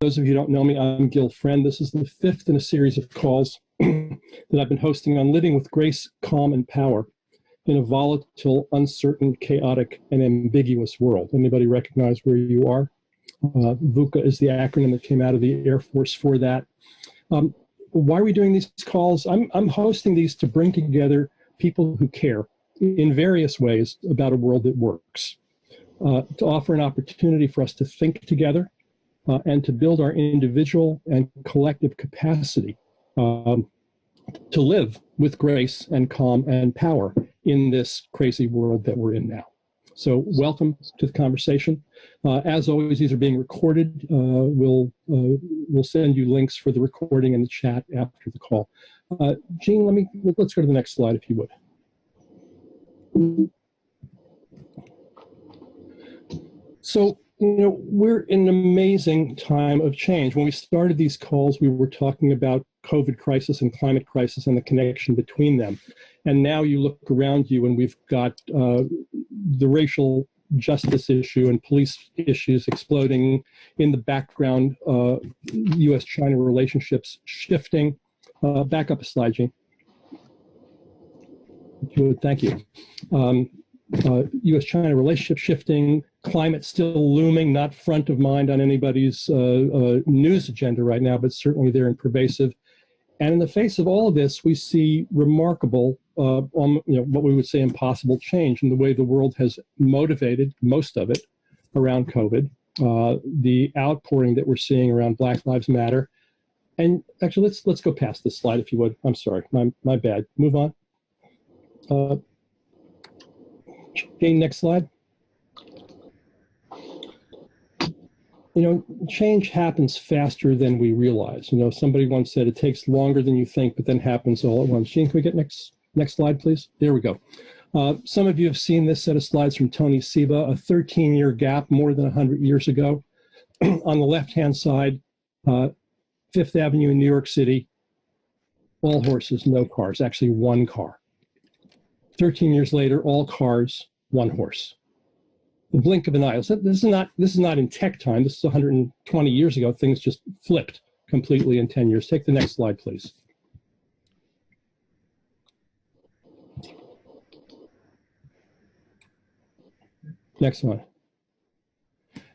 those of you who don't know me, I'm Gil Friend. This is the fifth in a series of calls that I've been hosting on living with grace, calm, and power in a volatile, uncertain, chaotic, and ambiguous world. Anybody recognize where you are? VUCA is the acronym that came out of the Air Force for that. Why are we doing these calls? I'm hosting these to bring together people who care in various ways about a world that works, to offer an opportunity for us to think together and to build our individual and collective capacity to live with grace and calm and power in this crazy world that we're in now. So welcome to the conversation. As always, these are being recorded. We'll send you links for the recording in the chat after the call. Jean, let's go to the next slide if you would. So, we're in an amazing time of change. When we started these calls, we were talking about COVID crisis and climate crisis and the connection between them. And now you look around you and we've got the racial justice issue and police issues exploding in the background, U.S.-China relationships shifting. Back up a slide, Jean. Thank you. U.S.-China relationship shifting, climate still looming, not front of mind on anybody's news agenda right now, but certainly there and pervasive. And in the face of all of this, we see remarkable, what we would say impossible change in the way the world has motivated most of it around COVID, the outpouring that we're seeing around Black Lives Matter. And actually, let's go past this slide if you would. I'm sorry, my bad. Move on. Jane, next slide. Change happens faster than we realize. Somebody once said it takes longer than you think, but then happens all at once. Jane, can we get next slide, please? There we go. Some of you have seen this set of slides from Tony Seba, a 13-year gap more than 100 years ago. On the left-hand side, Fifth Avenue in New York City, all horses, no cars, actually one car. 13 years later, all cars, one horse. The blink of an eye. So this is not in tech time. This is 120 years ago. Things just flipped completely in 10 years. Take the next slide, please. Next one.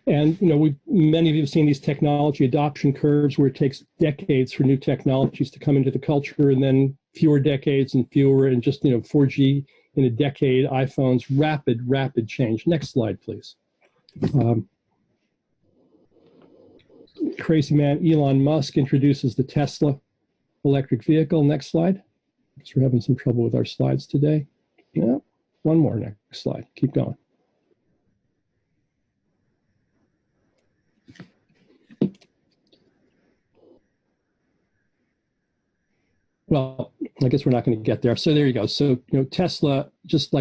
And many of you have seen these technology adoption curves where it takes decades for new technologies to come into the culture, and then fewer decades and fewer, and just 4G in a decade, iPhones, rapid change. Next slide, please. Crazy man Elon Musk introduces the Tesla electric vehicle. Next slide. Because we're having some trouble with our slides today. Yeah, one more, next slide. Keep going. Well, I guess we're not going to get there. So there you go. So, Tesla just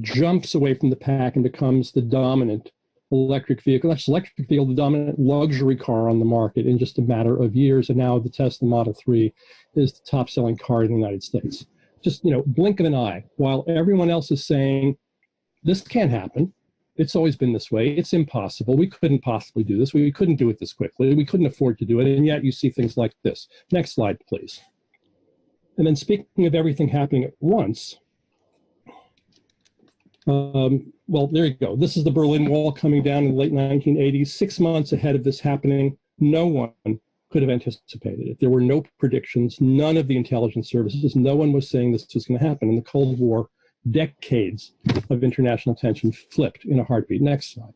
jumps away from the pack and becomes the dominant electric vehicle, not just electric vehicle, the dominant luxury car on the market in just a matter of years. And now the Tesla Model 3 is the top selling car in the United States. Just, blink of an eye. While everyone else is saying, this can't happen. It's always been this way. It's impossible. We couldn't possibly do this. We couldn't do it this quickly. We couldn't afford to do it. And yet you see things like this. Next slide, please. And then speaking of everything happening at once, well, there you go. This is the Berlin Wall coming down in the late 1980s. 6 months ahead of this happening, no one could have anticipated it. There were no predictions, none of the intelligence services, no one was saying this was going to happen. In the Cold War, decades of international tension flipped in a heartbeat. Next slide.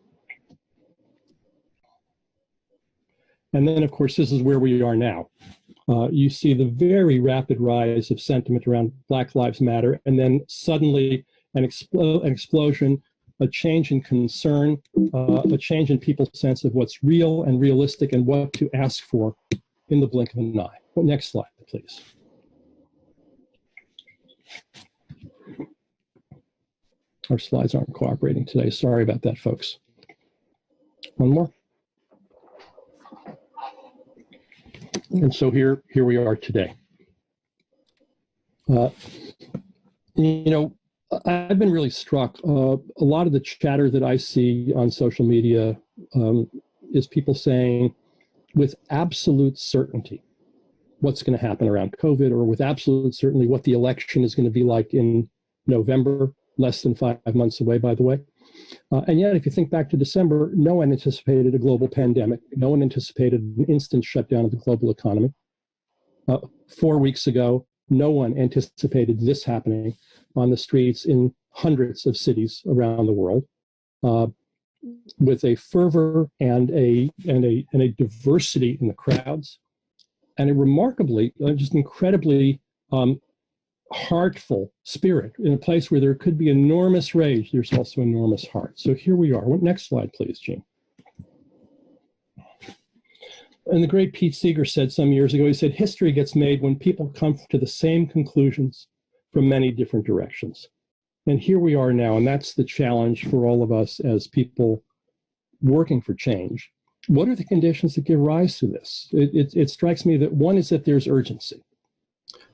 And then, of course, this is where we are now. You see the very rapid rise of sentiment around Black Lives Matter, and then suddenly an explosion, a change in concern, a change in people's sense of what's real and realistic and what to ask for in the blink of an eye. Well, next slide, please. Our slides aren't cooperating today. Sorry about that, folks. One more. And so here we are today. I've been really struck. A lot of the chatter that I see on social media is people saying, with absolute certainty what's going to happen around COVID, or with absolute certainty what the election is going to be like in November, less than 5 months away, by the way. And yet, if you think back to December, no one anticipated a global pandemic. No one anticipated an instant shutdown of the global economy. 4 weeks ago, no one anticipated this happening on the streets in hundreds of cities around the world, with a fervor and a diversity in the crowds, and a remarkably, just incredibly heartful spirit. In a place where there could be enormous rage, there's also enormous heart. So here we are. Next slide, please, Gene. And the great Pete Seeger said some years ago, he said, history gets made when people come to the same conclusions from many different directions. And here we are now, and that's the challenge for all of us as people working for change. What are the conditions that give rise to this? It strikes me that one is that there's urgency.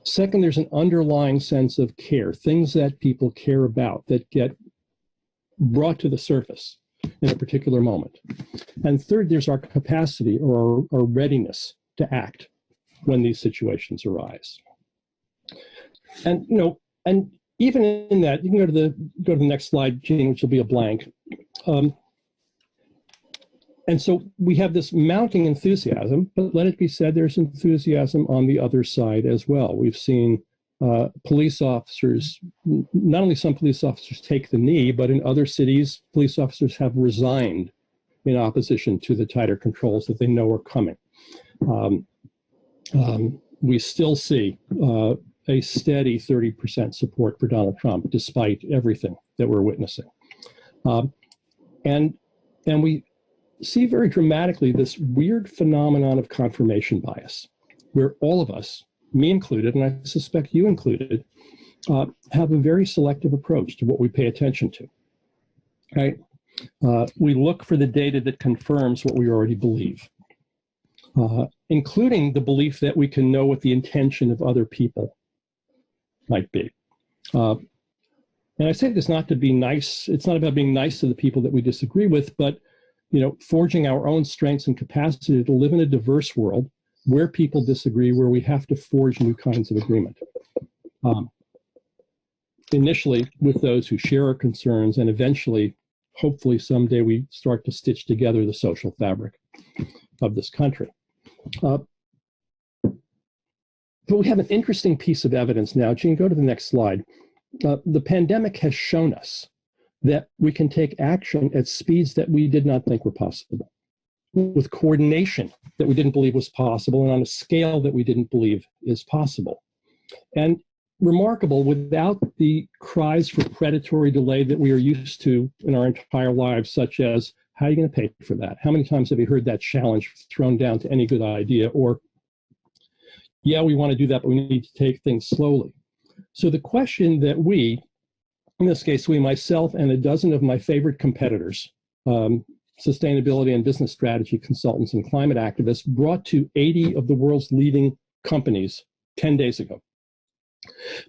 Second, there's an underlying sense of care, things that people care about that get brought to the surface in a particular moment. And third, there's our capacity or our readiness to act when these situations arise. And and even in that, you can go to the next slide, Gene, which will be a blank. And so we have this mounting enthusiasm, but let it be said, there's enthusiasm on the other side as well. We've seen police officers, not only some police officers take the knee, but in other cities, police officers have resigned in opposition to the tighter controls that they know are coming. We still see a steady 30% support for Donald Trump, despite everything that we're witnessing. And we see very dramatically this weird phenomenon of confirmation bias, where all of us, me included, and I suspect you included, have a very selective approach to what we pay attention to, right? We look for the data that confirms what we already believe, including the belief that we can know what the intention of other people might be. And I say this not to be nice. It's not about being nice to the people that we disagree with, but forging our own strengths and capacity to live in a diverse world where people disagree, where we have to forge new kinds of agreement. Initially with those who share our concerns, and eventually, hopefully someday, we start to stitch together the social fabric of this country. But we have an interesting piece of evidence now. Gene, go to the next slide. The pandemic has shown us that we can take action at speeds that we did not think were possible, with coordination that we didn't believe was possible, and on a scale that we didn't believe is possible. And remarkable, without the cries for predatory delay that we are used to in our entire lives, such as, how are you going to pay for that? How many times have you heard that challenge thrown down to any good idea? Or, yeah, we want to do that, but we need to take things slowly. So the question that we, in this case, myself and a dozen of my favorite competitors, sustainability and business strategy consultants and climate activists, brought to 80 of the world's leading companies 10 days ago,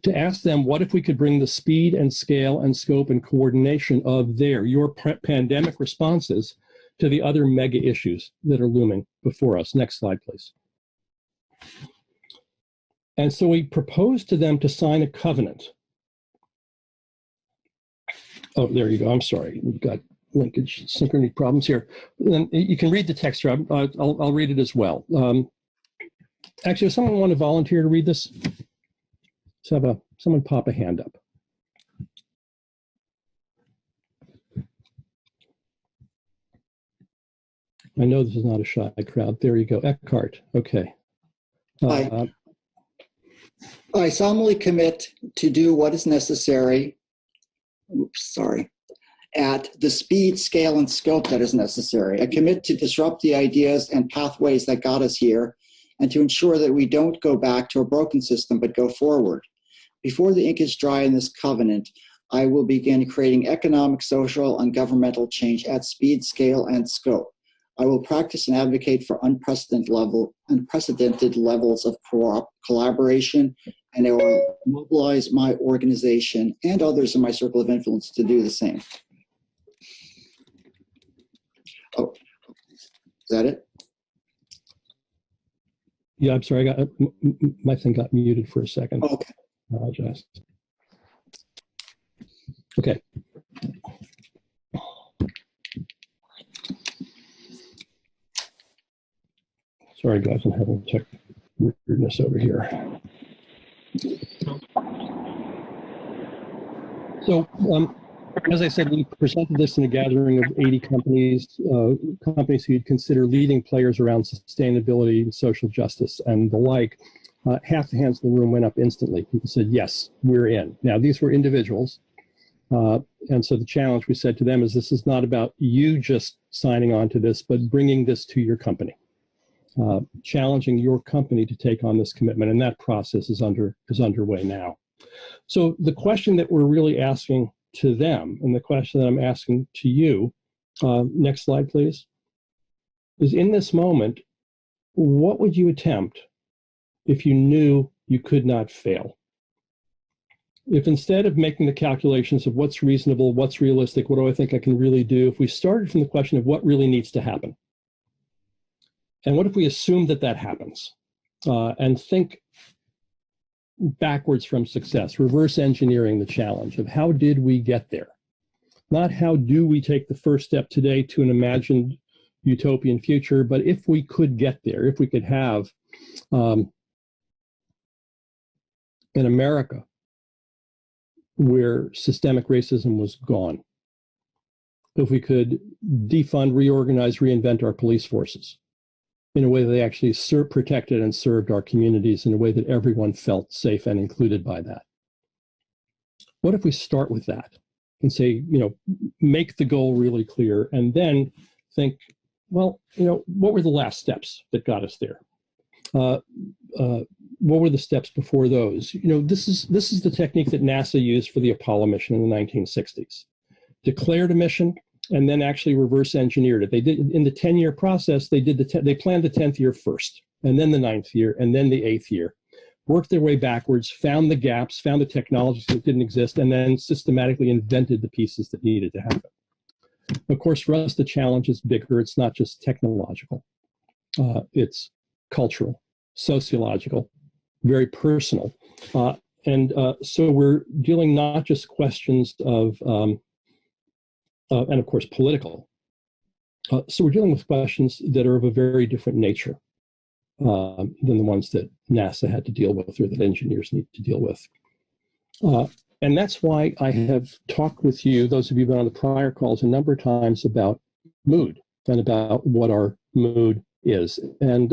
to ask them, what if we could bring the speed and scale and scope and coordination of your pandemic responses to the other mega issues that are looming before us? Next slide, please. And so we proposed to them to sign a covenant. Oh, there you go. I'm sorry. We've got linkage synchrony problems here. And you can read the text here. I'll read it as well. Actually, does someone want to volunteer to read this? Let's have someone pop a hand up. I know this is not a shy crowd. There you go. Eckhart. Okay. I solemnly commit to do what is necessary. At the speed, scale, and scope that is necessary. I commit to disrupt the ideas and pathways that got us here, and to ensure that we don't go back to a broken system, but go forward. Before the ink is dry in this covenant, I will begin creating economic, social, and governmental change at speed, scale, and scope. I will practice and advocate for unprecedented levels of collaboration, and I will mobilize my organization and others in my circle of influence to do the same. Oh, is that it? Yeah, I'm sorry. My thing got muted for a second. Okay. I apologize. Okay. Sorry, guys. I'm having tech weirdness over here. So, as I said, we presented this in a gathering of 80 companies, companies who you'd consider leading players around sustainability, social justice, and the like. Half the hands in the room went up instantly. People said, yes, we're in. Now, these were individuals. And so the challenge we said to them is, this is not about you just signing on to this, but bringing this to your company, challenging your company to take on this commitment. And that process is underway now. So the question that we're really asking to them, and the question that I'm asking to you, next slide, please, is in this moment, what would you attempt if you knew you could not fail? If instead of making the calculations of what's reasonable, what's realistic, what do I think I can really do, if we started from the question of what really needs to happen, and what if we assume that that happens, and think backwards from success, reverse engineering the challenge of how did we get there? Not how do we take the first step today to an imagined utopian future, but if we could get there, if we could have an America where systemic racism was gone, if we could defund, reorganize, reinvent our police forces in a way that they actually protected and served our communities in a way that everyone felt safe and included by that. What if we start with that and say, make the goal really clear, and then think, well, what were the last steps that got us there? What were the steps before those? This is the technique that NASA used for the Apollo mission in the 1960s. Declared a mission and then actually reverse engineered it. They did in the 10-year process. They planned the 10th year first, and then the 9th year, and then the 8th year. Worked their way backwards, found the gaps, found the technologies that didn't exist, and then systematically invented the pieces that needed to happen. Of course, for us, the challenge is bigger. It's not just technological. It's cultural, sociological, very personal. So we're dealing not just questions of, and of course, political. So we're dealing with questions that are of a very different nature than the ones that NASA had to deal with or that engineers need to deal with. And that's why I have talked with you, those of you who've been on the prior calls, a number of times about mood and about what our mood is. And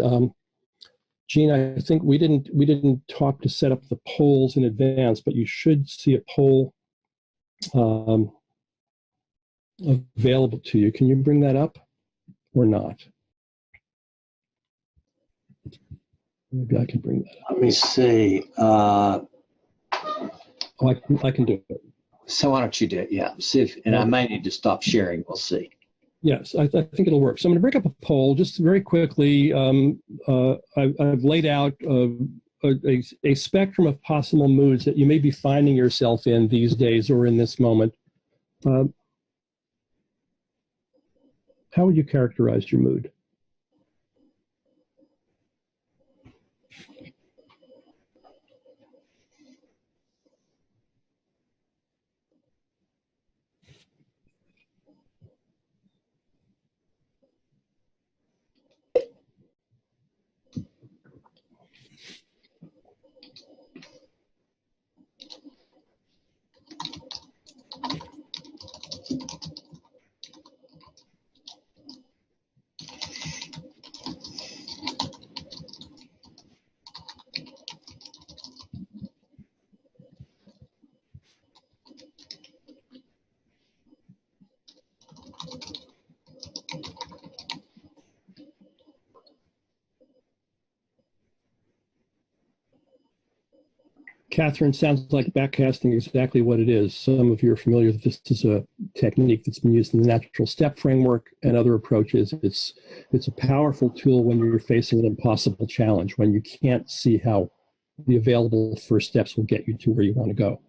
Gene, I think we didn't talk to set up the polls in advance, but you should see a poll available to you. Can you bring that up or not? Maybe I can bring that up. Let me see. Oh, I can do it. So why don't you do it? Yeah. See if, and I may need to stop sharing. We'll see. Yes, I think it'll work. So I'm going to bring up a poll just very quickly. I've laid out a spectrum of possible moods that you may be finding yourself in these days or in this moment. How would you characterize your mood? Catherine, sounds like backcasting exactly what it is. Some of you are familiar that this is a technique that's been used in the natural step framework and other approaches. It's a powerful tool when you're facing an impossible challenge, when you can't see how the available first steps will get you to where you want to go.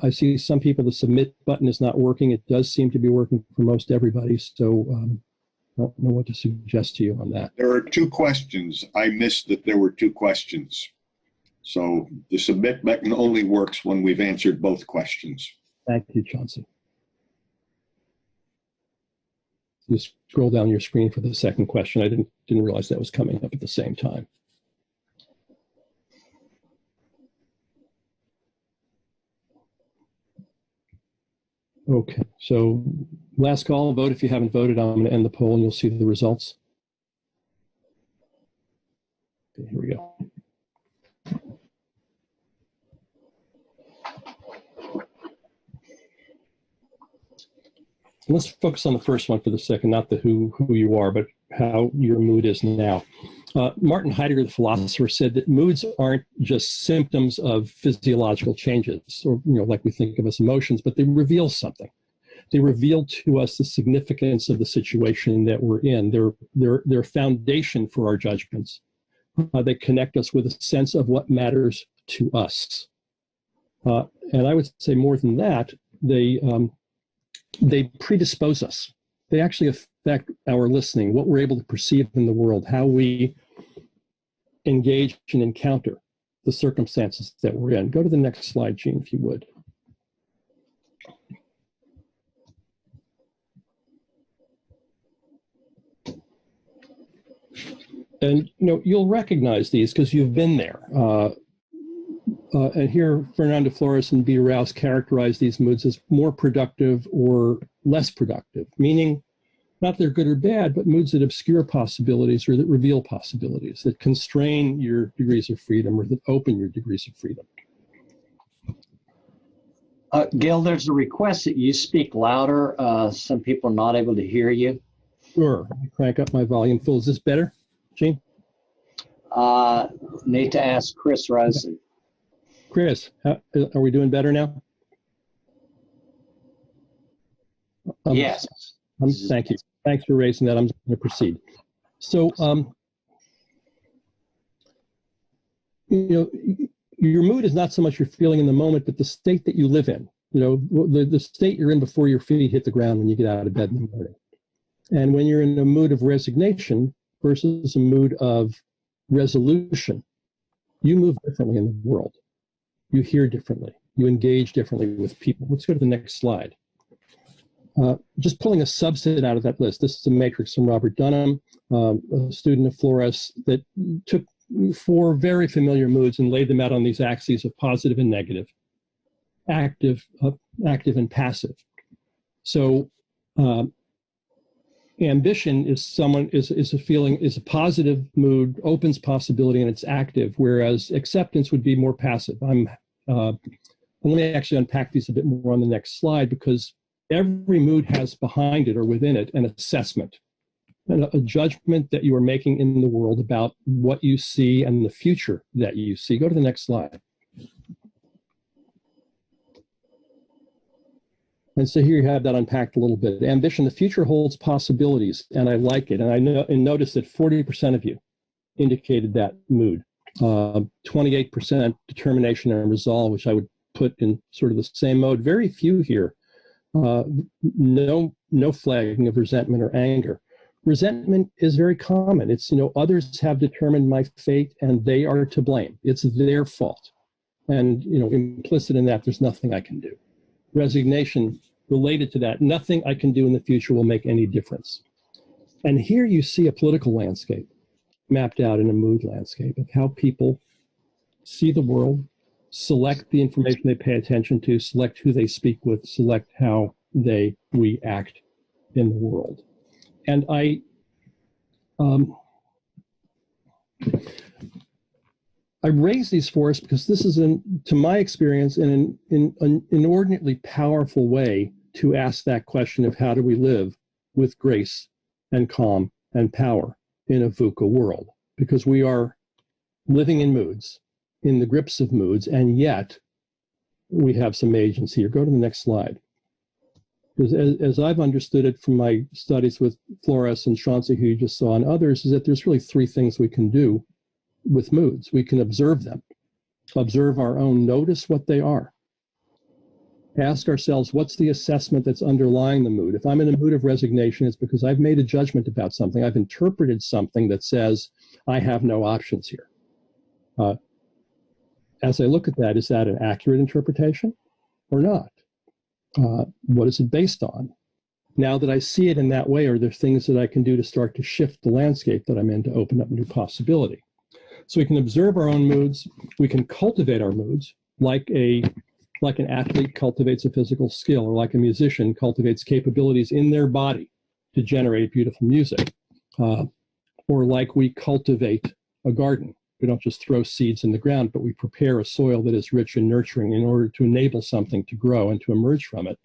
I see some people, the submit button is not working. It does seem to be working for most everybody. So don't know what to suggest to you on that. There are two questions. I missed that there were two questions. So the submit button only works when we've answered both questions. Thank you, Chauncey. You scroll down your screen for the second question. I didn't realize that was coming up at the same time. Okay, so last call, vote if you haven't voted. I'm going to end the poll and you'll see the results. Okay, here we go. Let's focus on the first one for the second, not the who you are, but how your mood is now. Martin Heidegger, the philosopher, said that moods aren't just symptoms of physiological changes, or like we think of as emotions, but they reveal something. They reveal to us the significance of the situation that we're in. They're foundation for our judgments. They connect us with a sense of what matters to us. And I would say more than that, they predispose us. They actually affect our listening, what we're able to perceive in the world, how we engage and encounter the circumstances that we're in. Go to the next slide, Gene, if you would. And you'll recognize these because you've been there. And here, Fernando Flores and B. Rouse characterize these moods as more productive or less productive, meaning not they're good or bad, but moods that obscure possibilities or that reveal possibilities, that constrain your degrees of freedom or that open your degrees of freedom. Gail, there's a request that you speak louder. Some people are not able to hear you. Sure, let me crank up my volume full. Is this better, Gene? Need to ask Chris Rosen. Okay. Chris, are we doing better now? Yes. Thank you. Thanks for raising that. I'm going to proceed. So, your mood is not so much your feeling in the moment, but the state that you live in. The state you're in before your feet hit the ground when you get out of bed in the morning. And when you're in a mood of resignation versus a mood of resolution, you move differently in the world. You hear differently. You engage differently with people. Let's go to the next slide. Just pulling a subset out of that list. This is a matrix from Robert Dunham, a student of Flores, that took 4 very familiar moods and laid them out on these axes of positive and negative, active and passive. So ambition is a positive mood, opens possibility, and it's active, whereas acceptance would be more passive. Let me actually unpack these a bit more on the next slide, because every mood has behind it or within it an assessment, and a judgment that you are making in the world about what you see and the future that you see. Go to the next slide. And so here you have that unpacked a little bit. Ambition, the future holds possibilities, and I like it. And I know and noticed that 40% of you indicated that mood. 28% determination and resolve, which I would put in sort of the same mode. Very few here. No flagging of resentment or anger. Resentment is very common. It's, others have determined my fate and they are to blame. It's their fault. And, implicit in that, there's nothing I can do. Resignation related to that, nothing I can do in the future will make any difference. And here you see a political landscape mapped out in a mood landscape of how people see the world, select the information they pay attention to, select who they speak with, select how they react in the world. And I raise these for us because this is, to my experience, an inordinately powerful way to ask that question of how do we live with grace and calm and power in a VUCA world, because we are living in moods, in the grips of moods, and yet we have some agency. Or go to the next slide. Because as I've understood it from my studies with Flores and Chauncey, who you just saw, and others, is that there's really 3 things we can do with moods. We can observe them, observe our own, notice what they are. ask ourselves, what's the assessment that's underlying the mood? If I'm in a mood of resignation, it's because I've made a judgment about something. I've interpreted something that says I have no options here. As I look at that, is that an accurate interpretation or not? What is it based on? Now that I see it in that way, are there things that I can do to start to shift the landscape that I'm in to open up a new possibility? So we can observe our own moods. We can cultivate our moods like an athlete cultivates a physical skill, or like a musician cultivates capabilities in their body to generate beautiful music, or like we cultivate a garden. We don't just throw seeds in the ground, but we prepare a soil that is rich and nurturing in order to enable something to grow and to emerge from it.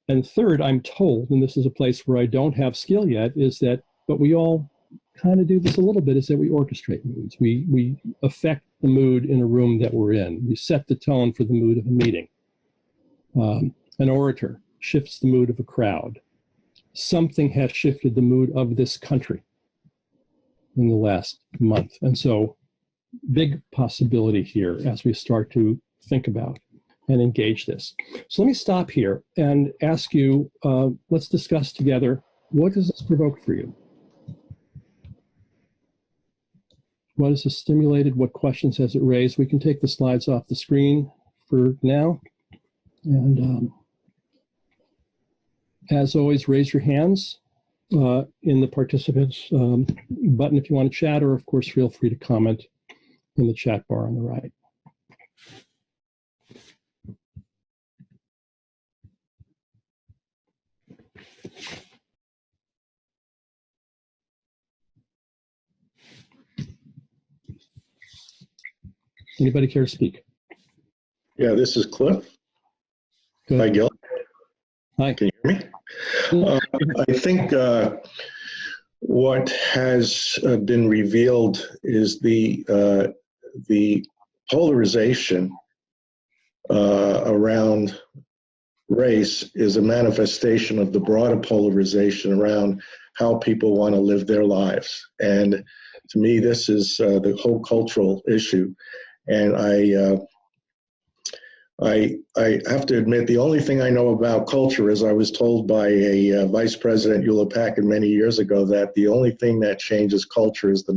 And third, I'm told, and this is a place where I don't have skill yet, is that, but we all kind of do this a little bit, is that we orchestrate moods. We affect the mood in a room that we're in. We set the tone for the mood of a meeting. An orator shifts the mood of a crowd. Something has shifted the mood of this country in the last month. And so big possibility here as we start to think about and engage this. So let me stop here and ask you, let's discuss together, what does this provoke for you? What has it stimulated? What questions has it raised? We can take the slides off the screen for now. And as always, raise your hands in the participants button if you want to chat, or of course, feel free to comment in the chat bar on the right. Anybody care to speak? Yeah, this is Cliff. Good. Hi, Gil. Hi. Can you hear me? I think what has been revealed is the polarization around race is a manifestation of the broader polarization around how people want to live their lives. And to me, this is the whole cultural issue. And I have to admit, the only thing I know about culture is I was told by a vice president, Hewlett Packard, many years ago that the only thing that changes culture is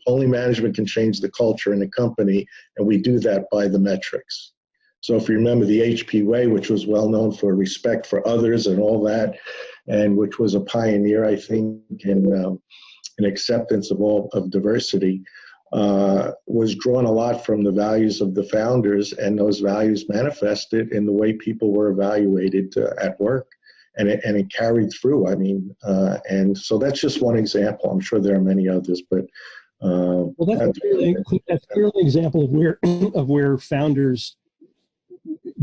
only management can change the culture in a company, and we do that by the metrics. So if you remember the HP way, which was well known for respect for others and all that, and which was a pioneer, I think, in acceptance of diversity, was drawn a lot from the values of the founders, and those values manifested in the way people were evaluated at work, and it carried through. I mean, and so that's just one example. I'm sure there are many others, but well, that's clearly an example of where founders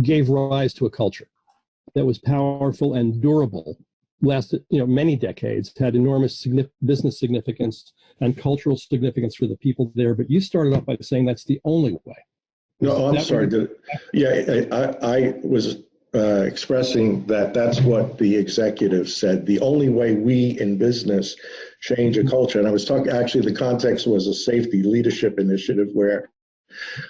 gave rise to a culture that was powerful and durable, lasted many decades, had enormous business significance and cultural significance for the people there. But you started off by saying that's the only way. No, I'm sorry. I was expressing that that's what the executive said. The only way we in business change a culture, and I was talking, actually the context was a safety leadership initiative where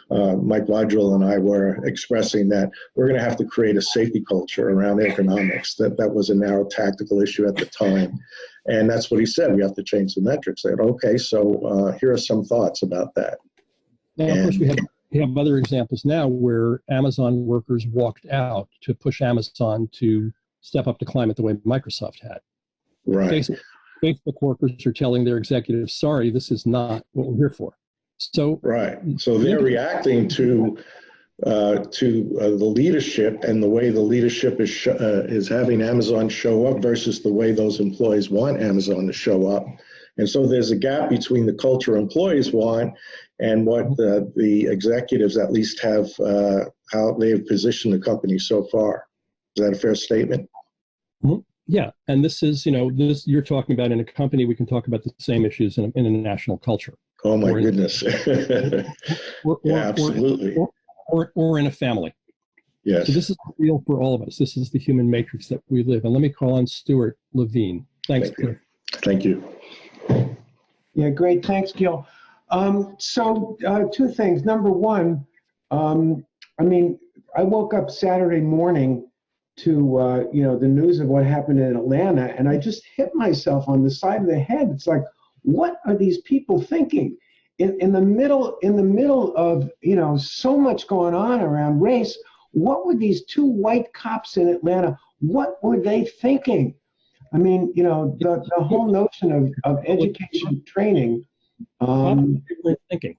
Mike Wadrill and I were expressing that we're going to have to create a safety culture around economics. That was a narrow tactical issue at the time. And that's what he said. We have to change the metrics. I said, okay, so here are some thoughts about that. Now, of course, we have other examples now where Amazon workers walked out to push Amazon to step up to climate the way Microsoft had. Right. Facebook workers are telling their executives, sorry, this is not what we're here for. So right. So they're reacting to the leadership and the way the leadership is having Amazon show up versus the way those employees want Amazon to show up. And so there's a gap between the culture employees want and what the executives at least have, how they have positioned the company so far. Is that a fair statement? Mm-hmm. Yeah. And this is, this you're talking about in a company, we can talk about the same issues in a national culture. Oh my goodness. Yeah, absolutely. Or in a family. Yes. So this is real for all of us. This is the human matrix that we live in. Let me call on Stuart Levine. Thanks, Cliff. Thank you. Yeah, great. Thanks, Gil. So two things. Number one, I woke up Saturday morning to the news of what happened in Atlanta, and I just hit myself on the side of the head. It's like, what are these people thinking? In the middle of so much going on around race, what were these two white cops in Atlanta? What were they thinking? I mean, the whole notion of education training thinking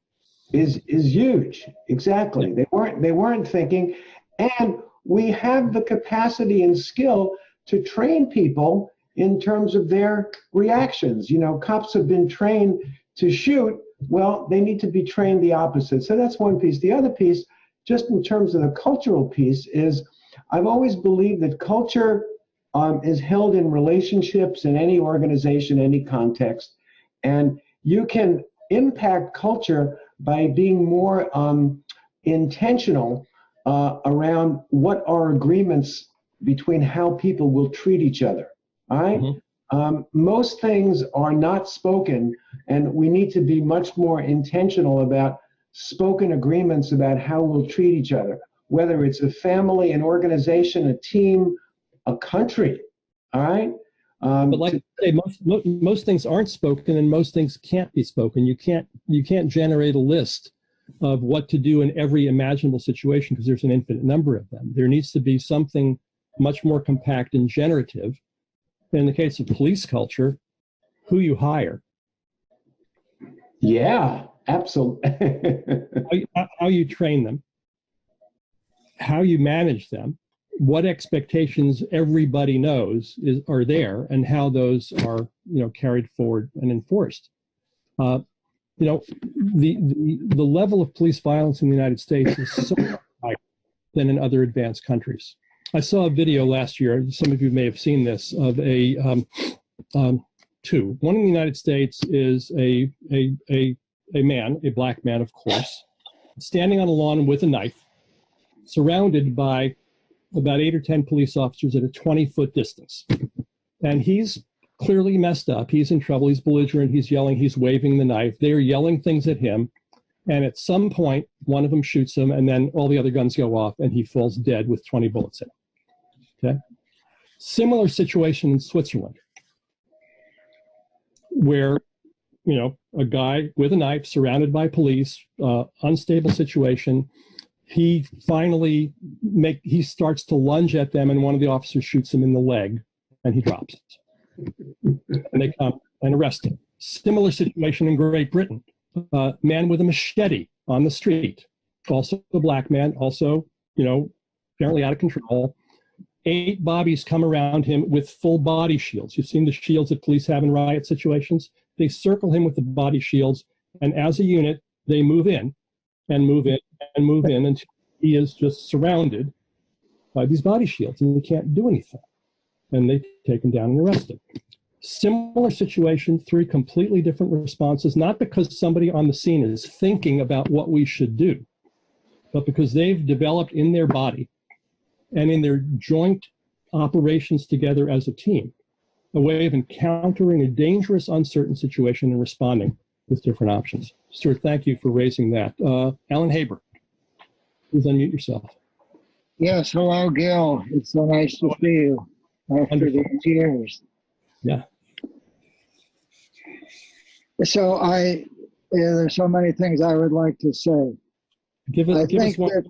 is huge. Exactly. They weren't thinking, and we have the capacity and skill to train people in terms of their reactions. Cops have been trained to shoot. Well, they need to be trained the opposite. So that's one piece. The other piece, just in terms of the cultural piece, is I've always believed that culture is held in relationships in any organization, any context. And you can impact culture by being more intentional around what are agreements between how people will treat each other. All right? Mm-hmm. Most things are not spoken, and we need to be much more intentional about spoken agreements about how we'll treat each other, whether it's a family, an organization, a team, a country. All right? But like I say, most things aren't spoken, and most things can't be spoken. You can't generate a list of what to do in every imaginable situation because there's an infinite number of them. There needs to be something much more compact and generative. In the case of police culture, who you hire. Yeah, absolutely. how you train them, how you manage them, what expectations everybody knows are there, and how those are carried forward and enforced. The level of police violence in the United States is so higher than in other advanced countries. I saw a video last year, some of you may have seen this, of two. One in the United States is a man, a black man, of course, standing on a lawn with a knife, surrounded by about 8 or 10 police officers at a 20-foot distance. And he's clearly messed up. He's in trouble. He's belligerent. He's yelling. He's waving the knife. They're yelling things at him. And at some point, one of them shoots him, and then all the other guns go off, and he falls dead with 20 bullets in him. Okay? Similar situation in Switzerland, where, a guy with a knife surrounded by police, unstable situation. He finally he starts to lunge at them, and one of the officers shoots him in the leg, and he drops it. And they come and arrest him. Similar situation in Great Britain. Man with a machete on the street, also a black man, also, apparently out of control. 8 bobbies come around him with full body shields. You've seen the shields that police have in riot situations. They circle him with the body shields, and as a unit, they move in and move in and move in until he is just surrounded by these body shields, and he can't do anything. And they take him down and arrest him. Similar situation, 3 completely different responses, not because somebody on the scene is thinking about what we should do, but because they've developed in their body and in their joint operations together as a team, a way of encountering a dangerous, uncertain situation and responding with different options. Stuart, thank you for raising that. Alan Haber, please unmute yourself. Yes, hello, Gil. It's so nice to see you after these years. Yeah. So there's so many things I would like to say. I think that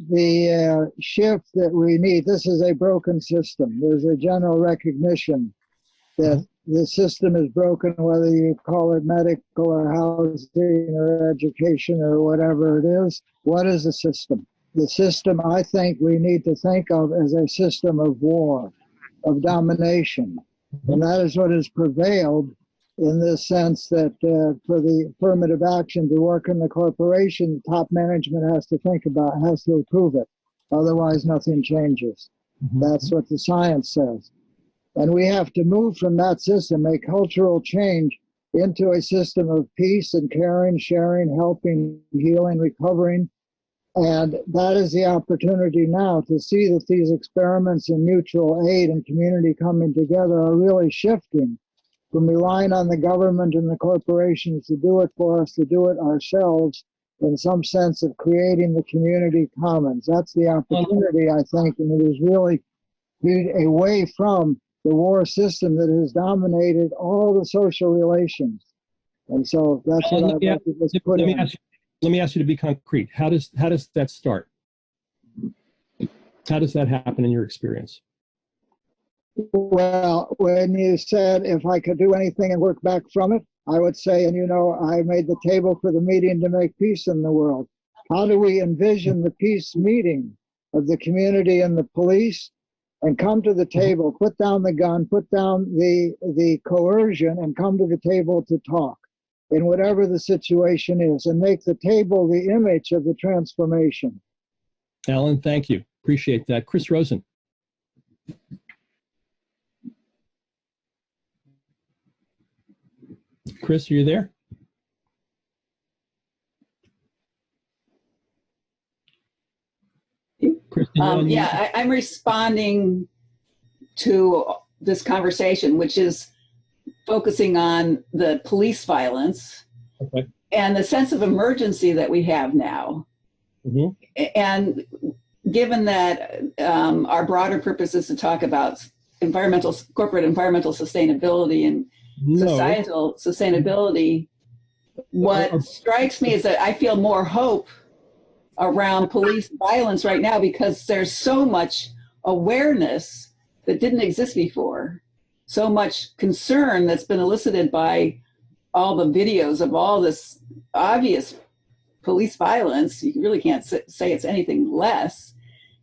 the shift that we need, this is a broken system. There's a general recognition that the system is broken, whether you call it medical or housing or education or whatever it is. What is the system? The system, I think we need to think of as a system of war, of domination. And that is what has prevailed in this sense that for the affirmative action to work in the corporation, top management has to think about, has to approve it. Otherwise, nothing changes. That's what the science says. And we have to move from that system, a cultural change, into a system of peace and caring, sharing, helping, healing, recovering. And that is the opportunity now to see that these experiments in mutual aid and community coming together are really shifting from relying on the government and the corporations to do it for us, to do it ourselves, in some sense of creating the community commons. That's the opportunity, I think, and it is really away from the war system that has dominated all the social relations. And so that's what I'd like to just put in. Let me ask you to be concrete. How does that start? How does that happen in your experience? Well, when you said if I could do anything and work back from it, I would say, and you know, I made the table for the meeting to make peace in the world. How do we envision the peace meeting of the community and the police, and come to the table, put down the gun, put down the coercion, and come to the table to talk in whatever the situation is, and make the table the image of the transformation? Alan, thank you. Appreciate that. Chris Rosen. Chris, are you there? Chris, I'm responding to this conversation, which is focusing on the police violence and the sense of emergency that we have now. Mm-hmm. And given that our broader purpose is to talk about corporate environmental sustainability and societal sustainability, what strikes me is that I feel more hope around police violence right now because there's so much awareness that didn't exist before, so much concern that's been elicited by all the videos of all this obvious police violence. You really can't say it's anything less,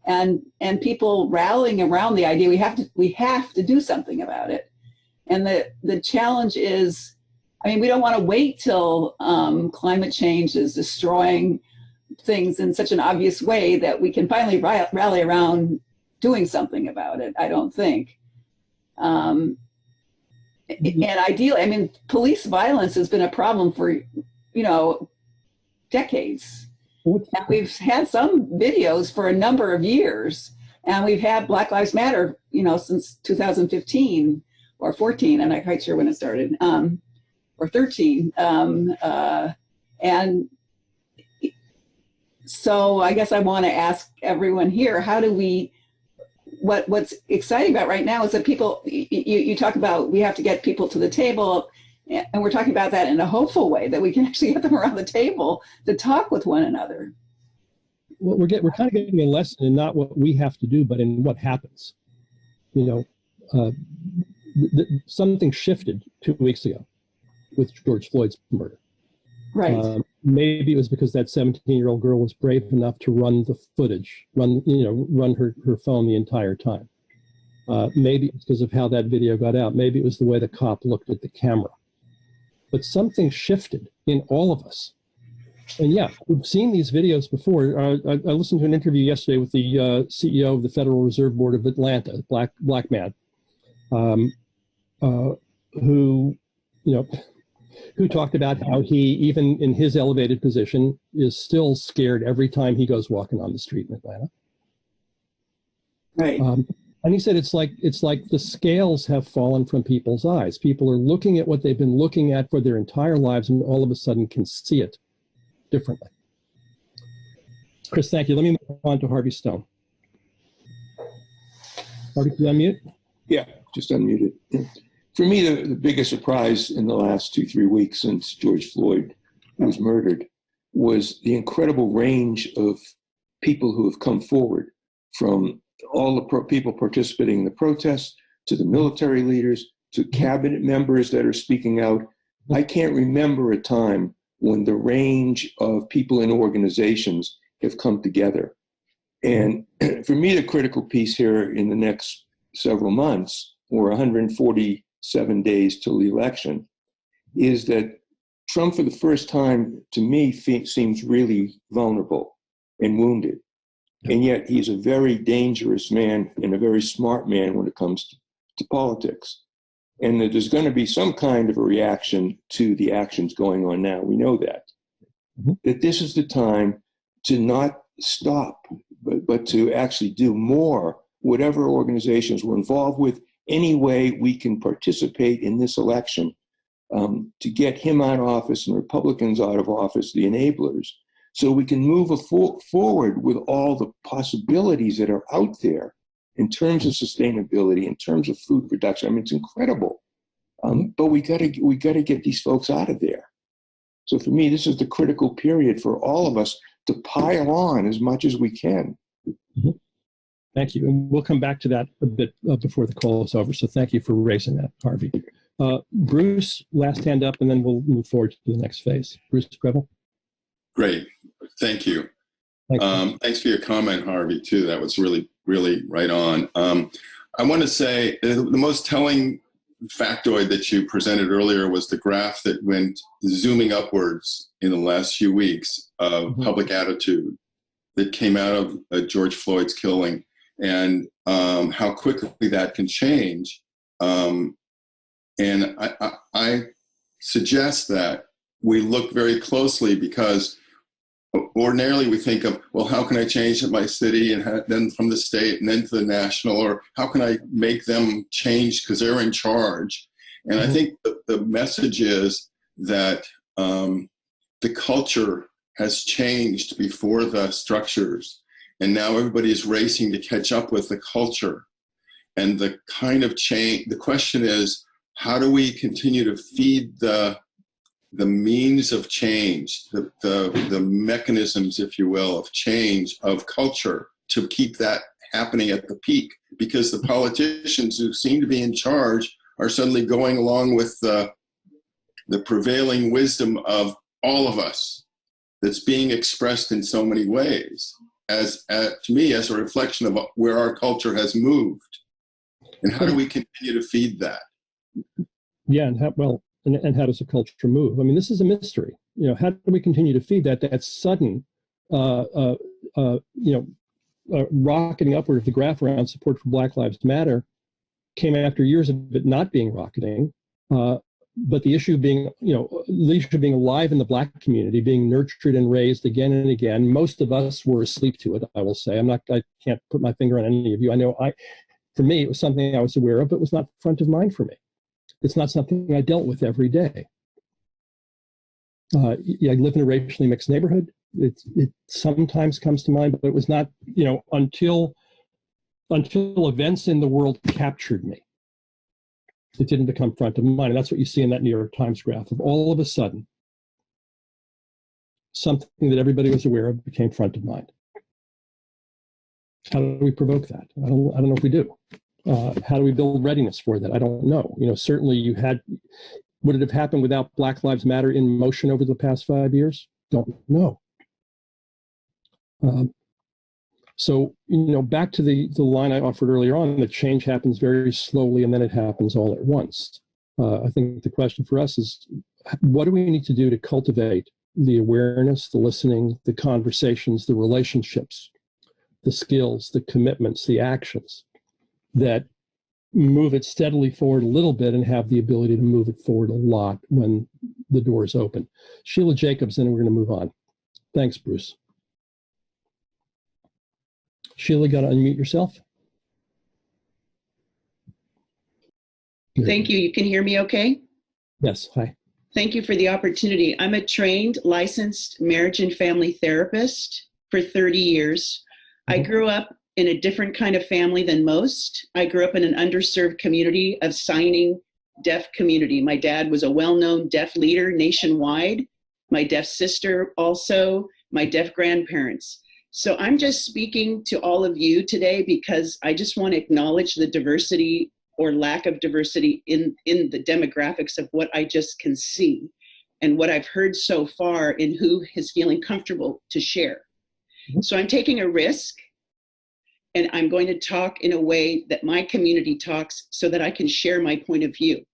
and people rallying around the idea we have to do something about it. And the challenge is, I mean, we don't want to wait till climate change is destroying things in such an obvious way that we can finally rally around doing something about it, I don't think. And ideally, I mean, police violence has been a problem for, decades. And we've had some videos for a number of years, and we've had Black Lives Matter, since 2015 or 14. I'm not quite sure when it started, or 13. And so I guess I want to ask everyone here, how do we, what's exciting about right now is that people, you talk about we have to get people to the table, and we're talking about that in a hopeful way, that we can actually get them around the table to talk with one another. Well, we're kind of getting a lesson in not what we have to do, but in what happens. Something shifted 2 weeks ago with George Floyd's murder. Right. Maybe it was because that 17-year-old girl was brave enough to run the footage, run her phone the entire time. Maybe it's because of how that video got out. Maybe it was the way the cop looked at the camera. But something shifted in all of us. And yeah, we've seen these videos before. I listened to an interview yesterday with the CEO of the Federal Reserve Board of Atlanta, black man, who talked about how he, even in his elevated position, is still scared every time he goes walking on the street in Atlanta. Right. And he said it's like the scales have fallen from people's eyes. People are looking at what they've been looking at for their entire lives and all of a sudden can see it differently. Chris, thank you. Let me move on to Harvey Stone. Harvey, can you unmute? Yeah, just unmuted. For me, the biggest surprise in the last 2-3 weeks since George Floyd was murdered was the incredible range of people who have come forward, from all the people participating in the protests, to the military leaders, to cabinet members that are speaking out. I can't remember a time when the range of people in organizations have come together. And for me, the critical piece here in the next several months, or 147 days till the election, is that Trump, for the first time, to me, seems really vulnerable and wounded. And yet he's a very dangerous man and a very smart man when it comes to politics. And that there's going to be some kind of a reaction to the actions going on now. We know that. Mm-hmm. That this is the time to not stop, but to actually do more, whatever organizations we're involved with, any way we can participate in this election, to get him out of office and Republicans out of office, the enablers, so we can move forward with all the possibilities that are out there in terms of sustainability, in terms of food production. I mean, it's incredible. But we gotta get these folks out of there. So for me, this is the critical period for all of us to pile on as much as we can. Mm-hmm. Thank you. And we'll come back to that a bit before the call is over. So thank you for raising that, Harvey. Bruce, last hand up, and then we'll move forward to the next phase. Bruce Preble. Great. Thank you. Thanks for your comment, Harvey, too. That was really, really right on. I want to say the most telling factoid that you presented earlier was the graph that went zooming upwards in the last few weeks of public attitude that came out of George Floyd's killing, and how quickly that can change. And I suggest that we look very closely, because ordinarily we think of, well, how can I change my city, and then from the state and then to the national, or how can I make them change because they're in charge? And I think the message is that the culture has changed before the structures, and now everybody is racing to catch up with the culture. And the kind of change, the question is, how do we continue to feed the means of change, the mechanisms, if you will, of change, of culture, to keep that happening at the peak? Because the politicians who seem to be in charge are suddenly going along with the prevailing wisdom of all of us that's being expressed in so many ways, as to me, as a reflection of where our culture has moved. And how do we continue to feed that? Yeah, and how does the culture move? I mean, this is a mystery. How do we continue to feed that sudden, rocketing upward of the graph around support for Black Lives Matter came after years of it not being rocketing. But the issue being, leadership being alive in the Black community, being nurtured and raised again and again. Most of us were asleep to it, I will say. I can't put my finger on any of you. I know for me, it was something I was aware of, but it was not front of mind for me. It's not something I dealt with every day. I live in a racially mixed neighborhood. It sometimes comes to mind, but it was not, until events in the world captured me. It didn't become front of mind. And that's what you see in that New York Times graph of all of a sudden, something that everybody was aware of became front of mind. How do we provoke that? I don't know if we do. How do we build readiness for that? I don't know. Certainly would it have happened without Black Lives Matter in motion over the past 5 years? Don't know. So, back to the line I offered earlier on, that change happens very slowly and then it happens all at once. I think the question for us is, what do we need to do to cultivate the awareness, the listening, the conversations, the relationships, the skills, the commitments, the actions that move it steadily forward a little bit and have the ability to move it forward a lot when the door is open? Sheila Jacobs, then we're going to move on. Thanks, Bruce. Sheila, got to unmute yourself. Thank you. You can hear me okay? Yes. Hi. Thank you for the opportunity. I'm a trained, licensed marriage and family therapist for 30 years. I grew up in a different kind of family than most. I grew up in an underserved community of signing deaf community. My dad was a well-known deaf leader nationwide. My deaf sister also, my deaf grandparents. So I'm just speaking to all of you today because I just want to acknowledge the diversity or lack of diversity in the demographics of what I just can see and what I've heard so far and who is feeling comfortable to share. So I'm taking a risk, and I'm going to talk in a way that my community talks so that I can share my point of view.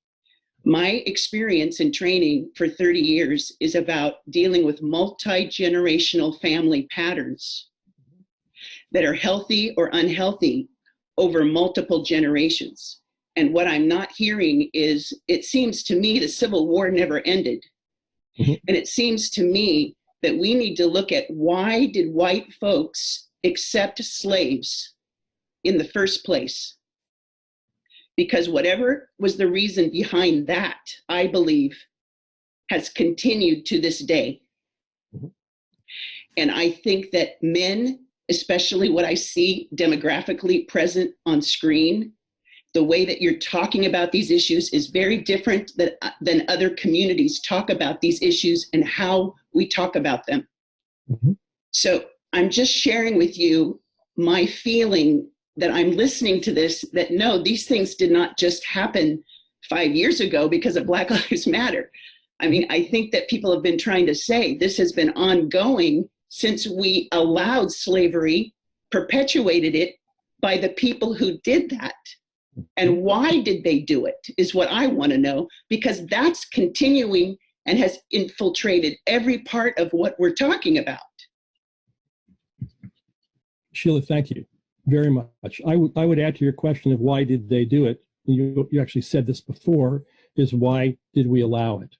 My experience in training for 30 years is about dealing with multi-generational family patterns that are healthy or unhealthy over multiple generations. And what I'm not hearing is, it seems to me the Civil War never ended. And it seems to me that we need to look at, why did white folks accept slaves in the first place? Because whatever was the reason behind that, I believe, has continued to this day. And I think that men, especially what I see demographically present on screen, the way that you're talking about these issues is very different than other communities talk about these issues and how we talk about them. Mm-hmm. So I'm just sharing with you my feeling that I'm listening to this, that no, these things did not just happen 5 years ago because of Black Lives Matter. I mean, I think that people have been trying to say this has been ongoing since we allowed slavery, perpetuated it by the people who did that. And why did they do it is what I want to know, because that's continuing and has infiltrated every part of what we're talking about. Sheila, thank you very much. I would add to your question of why did they do it, you actually said this before, is why did we allow it?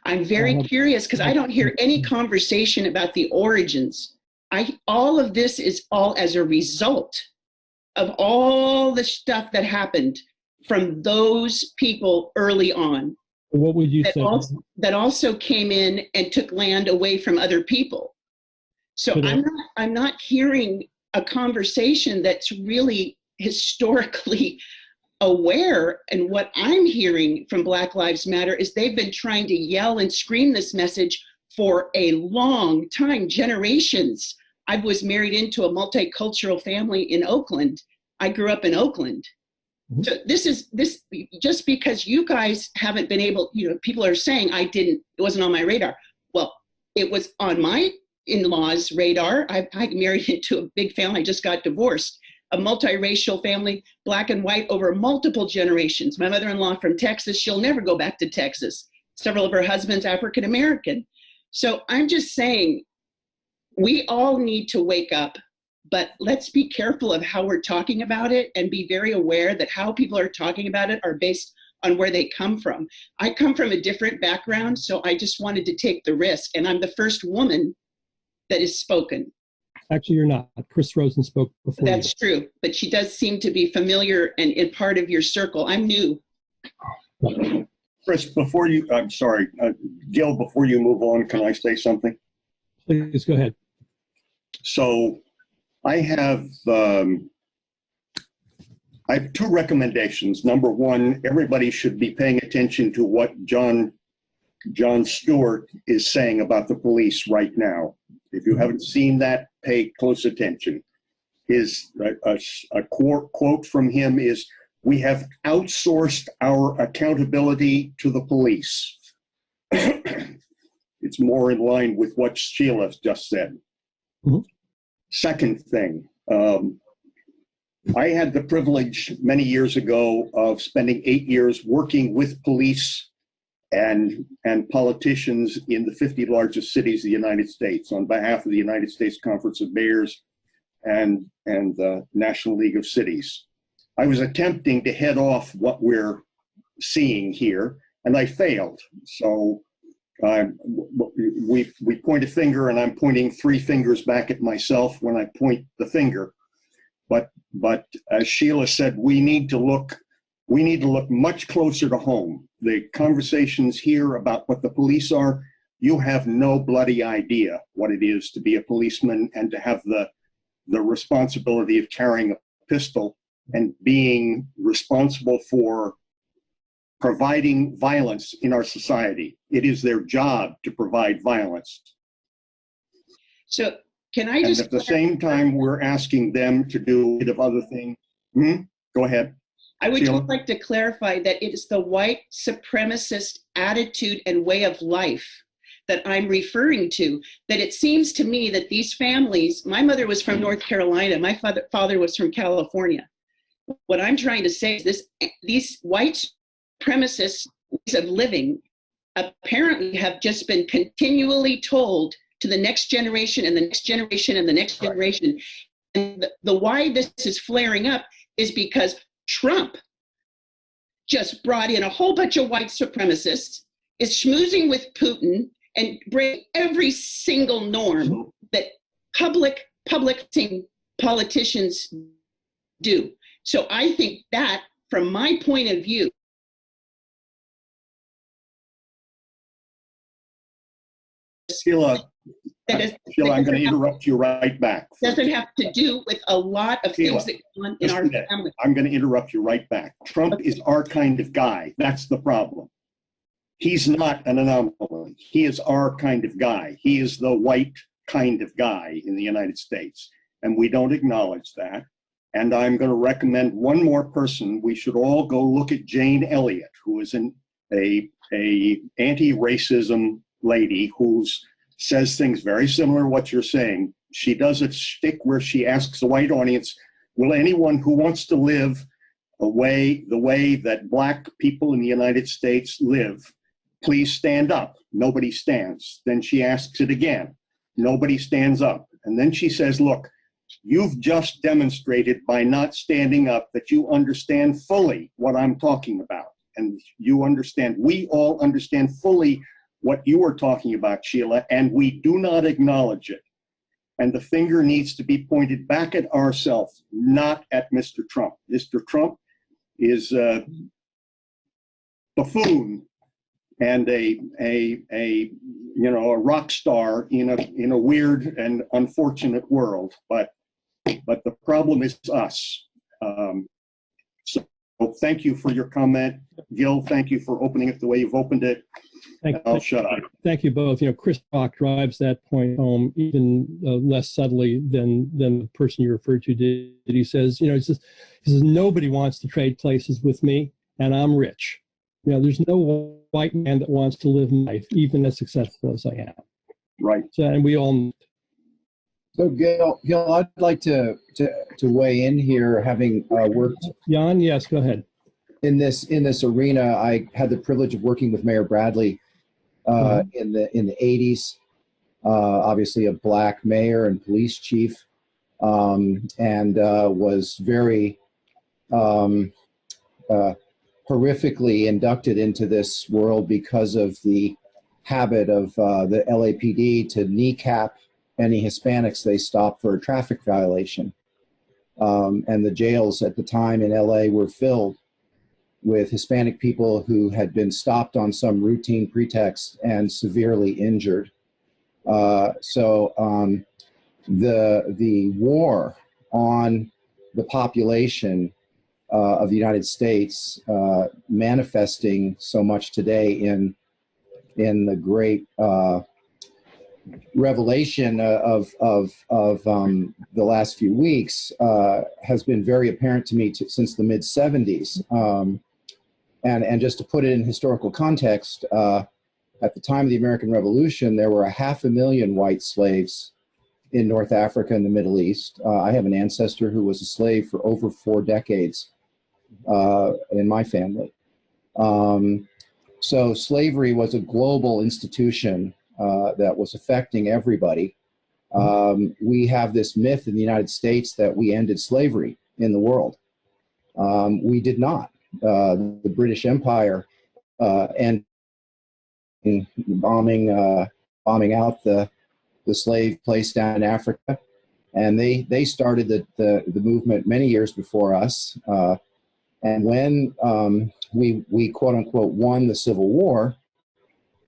I'm very curious because I don't hear any conversation about the origins. All of this is all as a result of all the stuff that happened from those people early on. What would you say? That also came in and took land away from other people. So I'm not hearing a conversation that's really historically aware. And what I'm hearing from Black Lives Matter is they've been trying to yell and scream this message for a long time, generations. I was married into a multicultural family in Oakland. I grew up in Oakland. Mm-hmm. So this just because you guys haven't been able, people are saying it wasn't on my radar. Well, it was on my in-laws' radar. I married into a big family. I just got divorced. A multiracial family, Black and white, over multiple generations. My mother-in-law from Texas, she'll never go back to Texas. Several of her husbands, African American. So I'm just saying, we all need to wake up, but let's be careful of how we're talking about it and be very aware that how people are talking about it are based on where they come from. I come from a different background, so I just wanted to take the risk, and I'm the first woman that is spoken. Actually, you're not. Chris Rosen spoke before. That's true, but she does seem to be familiar and in part of your circle. I'm new. Chris, I'm sorry, Gil, before you move on, can I say something? Please go ahead. So I have two recommendations. Number one, everybody should be paying attention to what John Stewart is saying about the police right now. If you haven't seen that, pay close attention. A quote from him is, "We have outsourced our accountability to the police." It's more in line with what Sheila just said. Mm-hmm. Second thing, I had the privilege many years ago of spending 8 years working with police and politicians in the 50 largest cities of the United States on behalf of the United States Conference of Mayors and the National League of Cities. I was attempting to head off what we're seeing here, and I failed. So we point a finger, and I'm pointing 3 fingers back at myself when I point the finger. But as Sheila said, we need to look much closer to home. The conversations here about what the police are, you have no bloody idea what it is to be a policeman and to have the responsibility of carrying a pistol and being responsible for providing violence in our society. It is their job to provide violence. So can I just... And at the same time, we're asking them to do a bit of other things. Go ahead. I would just like to clarify that it is the white supremacist attitude and way of life that I'm referring to, that it seems to me that these families, my mother was from North Carolina, my father was from California. What I'm trying to say is these white supremacist ways of living apparently have just been continually told to the next generation and the next generation and the next generation. And the why this is flaring up is because Trump just brought in a whole bunch of white supremacists, is schmoozing with Putin, and bring every single norm that public politicians do. So I think that, from my point of view, Sheila, Sheila, I'm going to interrupt you right back. Doesn't have to do with a lot of Sheila, things that go on in our family. I'm going to interrupt you right back. Trump is our kind of guy. That's the problem. He's not an anomaly. He is our kind of guy. He is the white kind of guy in the United States, and we don't acknowledge that. And I'm going to recommend one more person. We should all go look at Jane Elliott, who is a anti-racism lady who says things very similar to what you're saying. She does a shtick where she asks the white audience, will anyone who wants to live the way that Black people in the United States live, please stand up? Nobody stands. Then she asks it again. Nobody stands up. And then she says, look, you've just demonstrated by not standing up that you understand fully what I'm talking about. And you understand, we all understand fully what you are talking about, Sheila, and we do not acknowledge it. And the finger needs to be pointed back at ourselves, not at Mr. Trump. Mr. Trump is a buffoon and a rock star in a weird and unfortunate world. But the problem is us. So thank you for your comment. Gil, thank you for opening it the way you've opened it. I'll shut up. Thank you both. Chris Rock drives that point home even less subtly than the person you referred to did. He says, he says, nobody wants to trade places with me, and I'm rich. There's no white man that wants to live life, even as successful as I am. Right. So, and we all. So Gil, I'd like to weigh in here, having worked. Jan, yes, go ahead. In this arena, I had the privilege of working with Mayor Bradley in the 80s. Obviously, a Black mayor and police chief, and was very horrifically inducted into this world because of the habit of the LAPD to kneecap any Hispanics they stopped for a traffic violation. And the jails at the time in LA were filled with Hispanic people who had been stopped on some routine pretext and severely injured. So the war on the population of the United States, manifesting so much today in the great revelation of the last few weeks, has been very apparent to me since the mid-'70s. And just to put it in historical context, at the time of the American Revolution, there were 500,000 white slaves in North Africa and the Middle East. I have an ancestor who was a slave for over 4 decades in my family. So slavery was a global institution that was affecting everybody. We have this myth in the United States that we ended slavery in the world. We did not. The British Empire and bombing out the slave place down in Africa, and they started the movement many years before us. And when we quote unquote won the Civil War,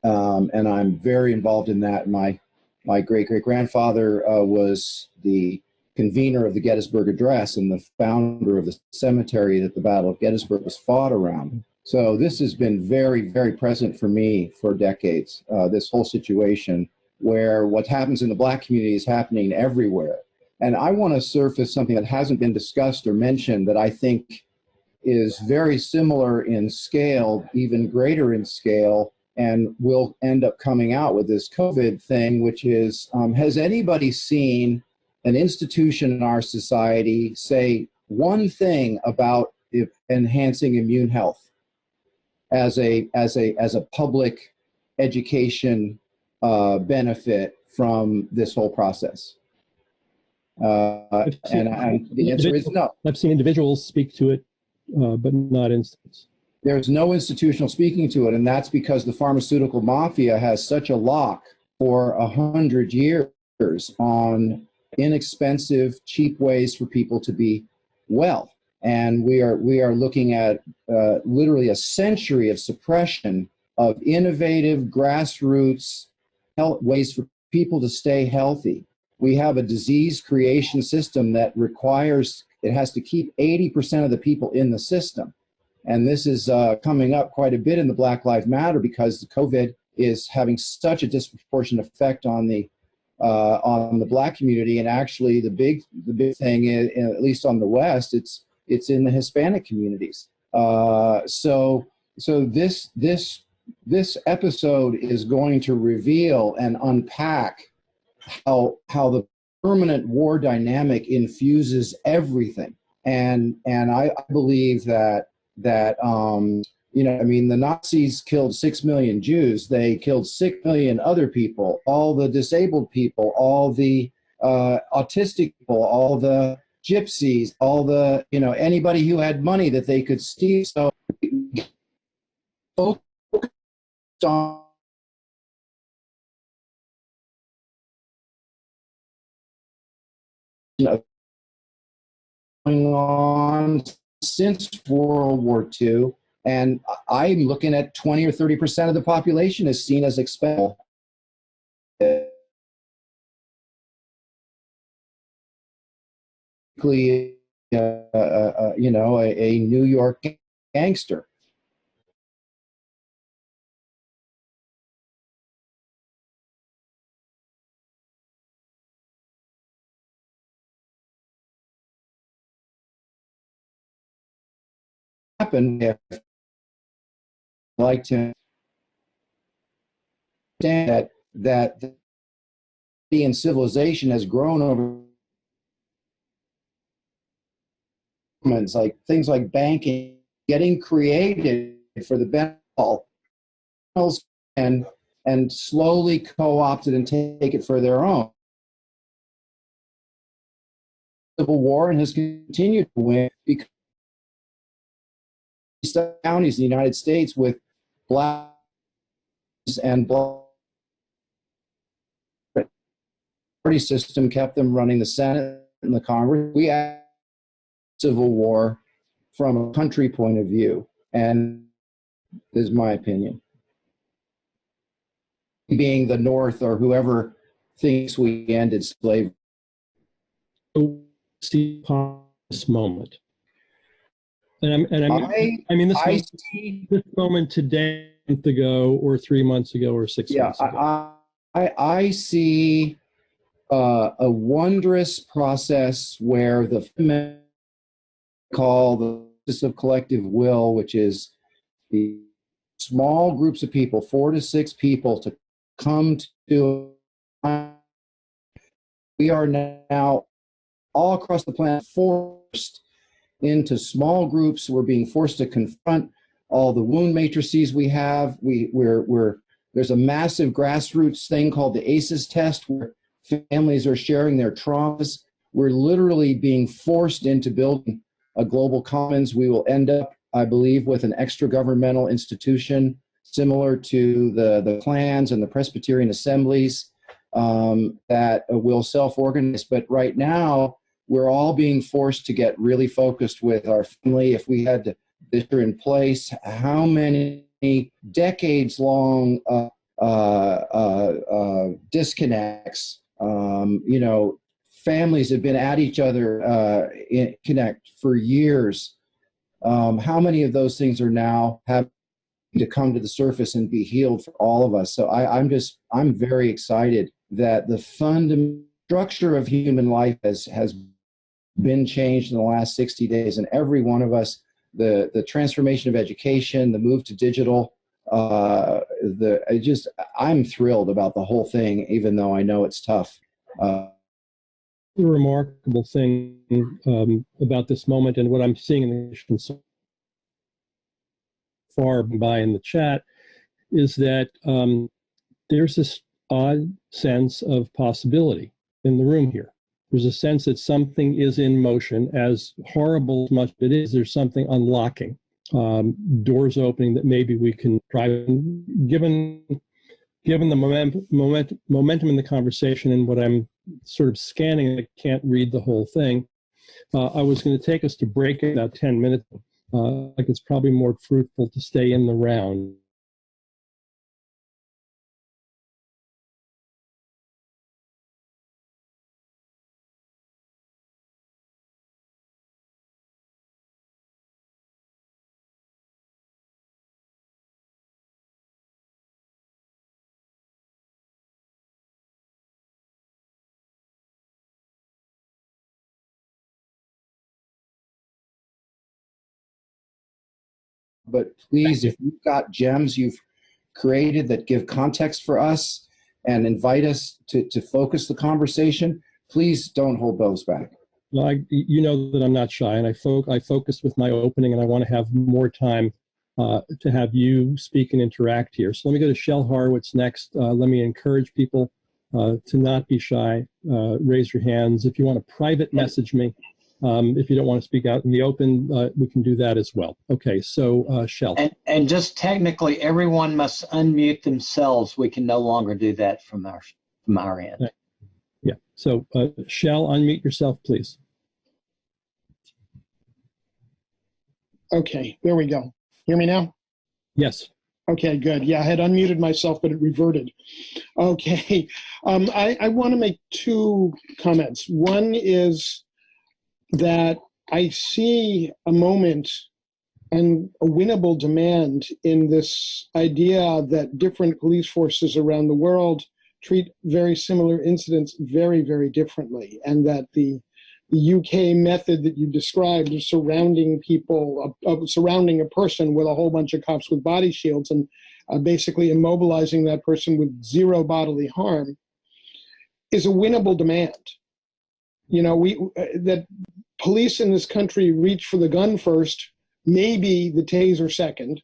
and I'm very involved in that. My great-great-grandfather was the convener of the Gettysburg Address and the founder of the cemetery that the Battle of Gettysburg was fought around. So this has been very, very present for me for decades, this whole situation where what happens in the Black community is happening everywhere. And I want to surface something that hasn't been discussed or mentioned that I think is very similar in scale, even greater in scale, and will end up coming out with this COVID thing, which is, has anybody seen an institution in our society say one thing about enhancing immune health as a public education benefit from this whole process? And the answer is no. I've seen individuals speak to it, but not instances. There's no institutional speaking to it, and that's because the pharmaceutical mafia has such a lock for 100 years on inexpensive, cheap ways for people to be well. And we are looking at literally a century of suppression of innovative grassroots health ways for people to stay healthy. We have a disease creation system that requires, it has to keep 80% of the people in the system. And this is coming up quite a bit in the Black Lives Matter because the COVID is having such a disproportionate effect on the Black community. And actually the big thing is, at least on the West, it's in the Hispanic communities. So this episode is going to reveal and unpack how the permanent war dynamic infuses everything. And I believe that I mean, the Nazis killed 6 million Jews. They killed 6 million other people, all the disabled people, all the autistic people, all the gypsies, all the, anybody who had money that they could steal. So focused on going on since World War II, and I'm looking at 20 or 30% of the population is seen as expendable. A New York gangster. Happen if like to understand that the civilization has grown over like things like banking getting created for the benefit and slowly co-opted and take it for their own. Civil War and has continued to win because counties in the United States with Black and Black party system kept them running the Senate and the Congress. We had Civil War from a country point of view, and this is my opinion. Being the North or whoever thinks we ended slavery. See this moment, and this moment today, a month ago, or 3 months ago, or 6 months ago. I see a wondrous process where the call the process of collective will, which is the small groups of people, 4 to 6 people, to come to. We are now all across the planet forced into small groups. We're being forced to confront all the wound matrices we have. There's a massive grassroots thing called the ACEs test where families are sharing their traumas. We're literally being forced into building a global commons. We will end up, I believe, with an extra-governmental institution similar to the clans and the Presbyterian assemblies that will self-organize. But right now, we're all being forced to get really focused with our family. If we had this in place, how many decades-long disconnects, families have been at each other connect for years. How many of those things are now having to come to the surface and be healed for all of us? So I'm very excited that the fundamental structure of human life has been changed in the last 60 days, and every one of us, the transformation of education, the move to digital, I'm thrilled about the whole thing, even though I know it's tough. The remarkable thing about this moment and what I'm seeing in the nation so far by in the chat is that there's this odd sense of possibility in the room here. There's a sense that something is in motion, as horrible as much as it is, there's something unlocking, doors opening that maybe we can try. Given the momentum in the conversation and what I'm sort of scanning, I can't read the whole thing. I was going to take us to break in about 10 minutes. Like it's probably more fruitful to stay in the round. but please, if you've got gems you've created that give context for us and invite us to focus the conversation, please don't hold those back. Well, you know that I'm not shy, and I focused with my opening, and I want to have more time to have you speak and interact here. So let me go to Shel Horowitz next. Let me encourage people to not be shy. Raise your hands. If you want to private message me, if you don't want to speak out in the open, we can do that as well. Okay, so Shel. And just technically, everyone must unmute themselves. We can no longer do that from our end. Yeah, so Shel, unmute yourself, please. Okay, there we go. Hear me now? Yes. Okay, good. Yeah, I had unmuted myself, but it reverted. Okay, I want to make two comments. One is that I see a moment and a winnable demand in this idea that different police forces around the world treat very similar incidents very, very differently, and that the UK method that you described of surrounding people, of surrounding a person with a whole bunch of cops with body shields and basically immobilizing that person with zero bodily harm is a winnable demand. You know, that police in this country reach for the gun first, maybe the taser second.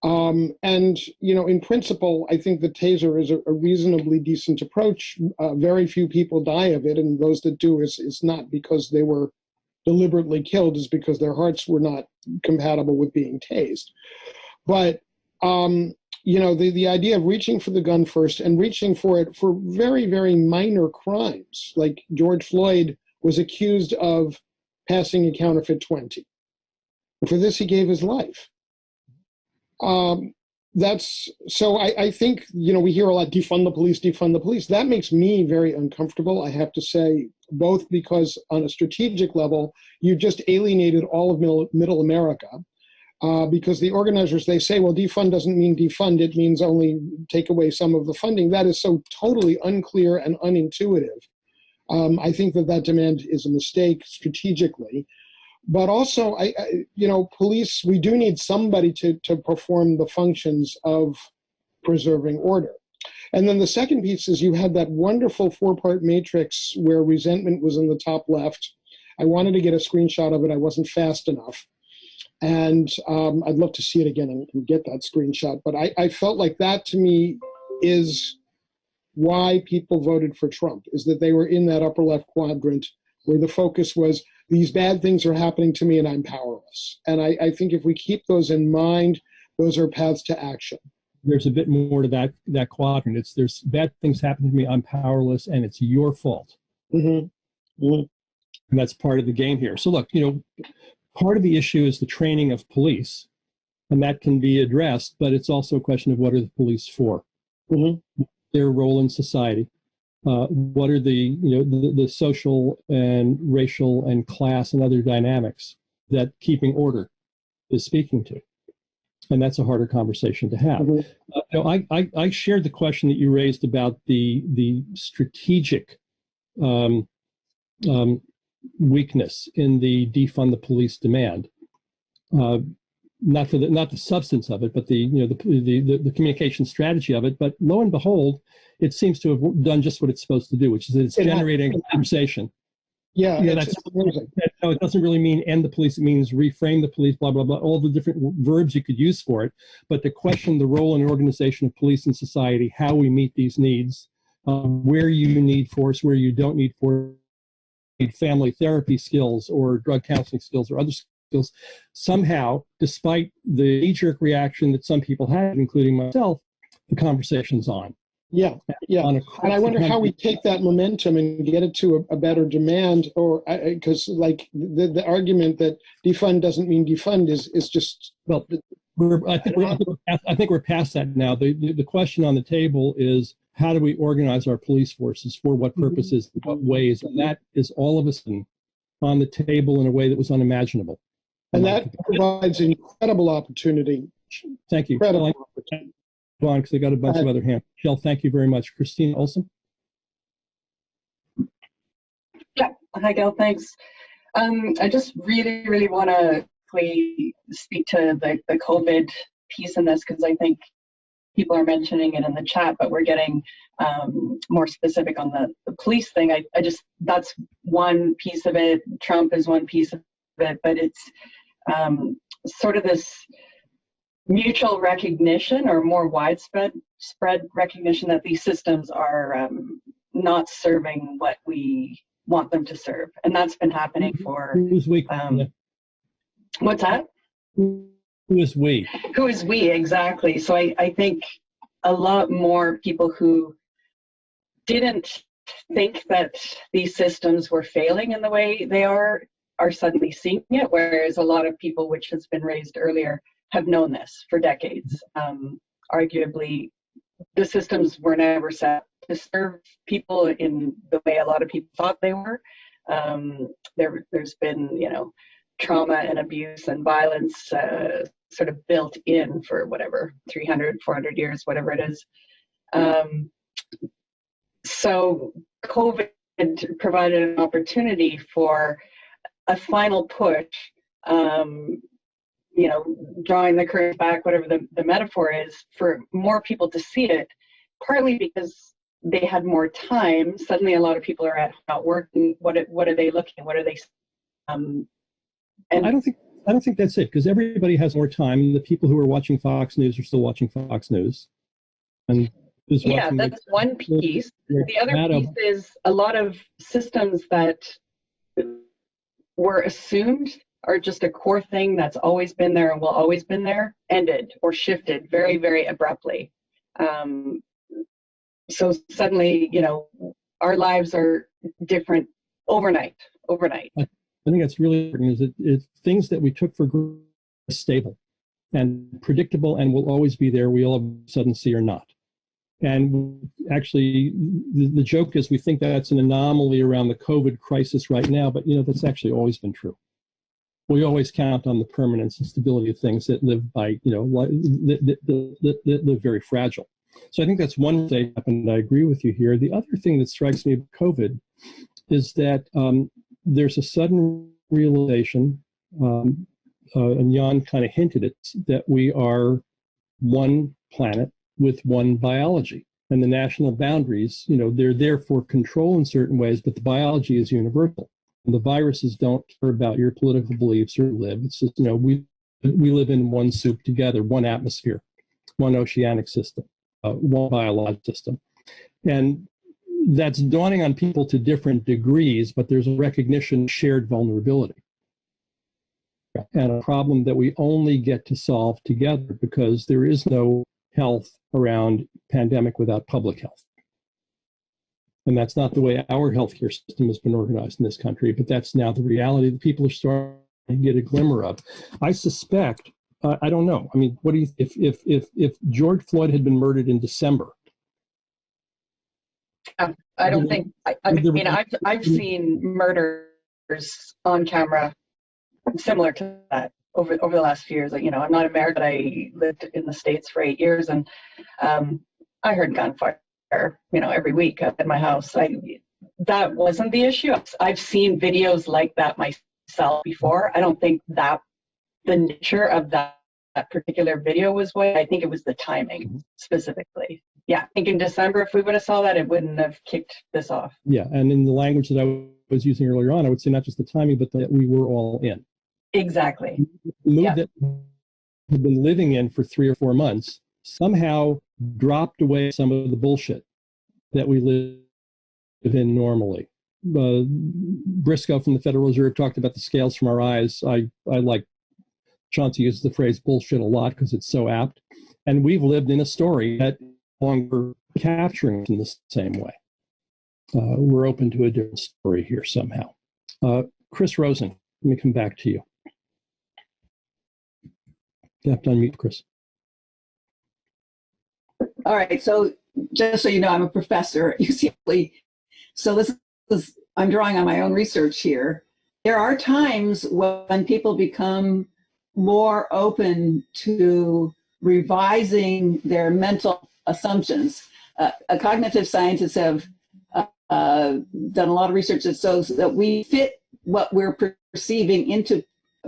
And, you know, in principle, I think the taser is a reasonably decent approach. Very few people die of it, and those that do is not because they were deliberately killed, is because their hearts were not compatible with being tased. But, you know, the idea of reaching for the gun first and reaching for it for very, very minor crimes, like George Floyd was accused of passing a counterfeit 20. And for this, he gave his life. That's so I think, you know, we hear a lot, defund the police, defund the police. That makes me very uncomfortable, I have to say, both because on a strategic level, you just alienated all of middle America, because the organizers, they say, well, defund doesn't mean defund, it means only take away some of the funding. That is so totally unclear and unintuitive. I think that demand is a mistake strategically. But also, you know, police, we do need somebody to perform the functions of preserving order. And then the second piece is you had that wonderful 4-part matrix where resentment was in the top left. I wanted to get a screenshot of it. I wasn't fast enough. And I'd love to see it again and get that screenshot. But I felt like that, to me, is why people voted for Trump, is that they were in that upper left quadrant where the focus was, these bad things are happening to me and I'm powerless. And I think if we keep those in mind, those are paths to action. There's a bit more to that quadrant. There's bad things happening to me, I'm powerless, and it's your fault. Mm-hmm. Mm-hmm. And that's part of the game here. So look, you know, part of the issue is the training of police, and that can be addressed, but it's also a question of what are the police for? Mm-hmm. Their role in society. What are the social and racial and class and other dynamics that keeping order is speaking to? And that's a harder conversation to have. Mm-hmm. I shared the question that you raised about the strategic weakness in the defund the police demand. Not the substance of it, but the communication strategy of it. But lo and behold, it seems to have done just what it's supposed to do, which is that it's generating a conversation. Yeah, that's amazing. No, it doesn't really mean end the police. It means reframe the police, blah, blah, blah, all the different verbs you could use for it. But to question the role and organization of police in society, how we meet these needs, where you need force, where you don't need force, need family therapy skills or drug counseling skills or other skills. Somehow, despite the knee-jerk reaction that some people had, including myself, the conversation's on. Yeah, yeah. And I wonder how we take that momentum and get it to a better demand, or because like the argument that defund doesn't mean defund is just, well, I think we're past that now. The question on the table is, how do we organize our police forces, for what purposes, in what ways? And that is all of a sudden on the table in a way that was unimaginable. And that provides incredible opportunity. Thank you. Incredible opportunity. On, because I got a bunch of other hands. Shel, thank you very much. Christina Olson. Yeah, hi Gail, thanks. I just really want to quickly speak to the COVID piece in this, because I think people are mentioning it in the chat, but we're getting more specific on the police thing. I just, that's one piece of it. Trump is one piece of it, but it's sort of this mutual recognition, or more widespread recognition, that these systems are not serving what we want them to serve. And that's been happening for... Who's we? What's that? Who is we? Who is we, exactly. So I think a lot more people who didn't think that these systems were failing in the way they are suddenly seeing it, whereas a lot of people, which has been raised earlier, have known this for decades. Arguably, the systems were never set to serve people in the way a lot of people thought they were. There's been, trauma and abuse and violence sort of built in for whatever, 300, 400 years, whatever it is. So COVID provided an opportunity for a final push, drawing the curtain back, whatever the metaphor is, for more people to see it, partly because they had more time. Suddenly a lot of people are out working. What are they looking at? What are they? And I don't think that's it, because everybody has more time, and the people who are watching Fox News are still watching Fox News. And yeah, that's one piece. The other piece is a lot of systems that were assumed are just a core thing that's always been there and will always been there, ended or shifted very, very abruptly. So suddenly, our lives are different overnight. I think that's really important, is it's things that we took for granted stable and predictable and will always be there, we all of a sudden see are not. And actually, the joke is we think that's an anomaly around the COVID crisis right now, but that's actually always been true. We always count on the permanence and stability of things that live by, that live very fragile. So I think that's one thing that happened. I agree with you here. The other thing that strikes me about COVID is that there's a sudden realization, and Jan kind of hinted it, that we are one planet with one biology. And the national boundaries, they're there for control in certain ways, but the biology is universal. And the viruses don't care about your political beliefs or live. It's just, we live in one soup together, one atmosphere, one oceanic system, one biological system. And that's dawning on people to different degrees, but there's a recognition of shared vulnerability and a problem that we only get to solve together, because there is no health around pandemic without public health. And that's not the way our healthcare system has been organized in this country, but that's now the reality that people are starting to get a glimmer of. I suspect, I don't know. I mean, what do you, if George Floyd had been murdered in December? I don't think, I've seen murders on camera similar to that over the last few years. I'm not American, but I lived in the States for 8 years, and I heard gunfire, every week up at my house. That wasn't the issue. I've seen videos like that myself before. I don't think that the nature of that particular video was what, I think it was the timing specifically. Yeah, I think in December, if we would have saw that, it wouldn't have kicked this off. Yeah, and in the language that I was using earlier on, I would say not just the timing, but that we were all in. Exactly. The mood that we've been living in for 3 or 4 months somehow dropped away some of the bullshit that we live in normally. Briscoe from the Federal Reserve talked about the scales from our eyes. I like Chauncey uses the phrase bullshit a lot because it's so apt. And we've lived in a story that longer capturing in the same way. We're open to a different story here somehow. Chris Rosen, let me come back to you. You have to unmute, Chris. All right, so just so you know, I'm a professor at UCLA. So this is, I'm drawing on my own research here. There are times when people become more open to revising their mental assumptions. Cognitive scientists have done a lot of research that shows that we fit what we're perceiving into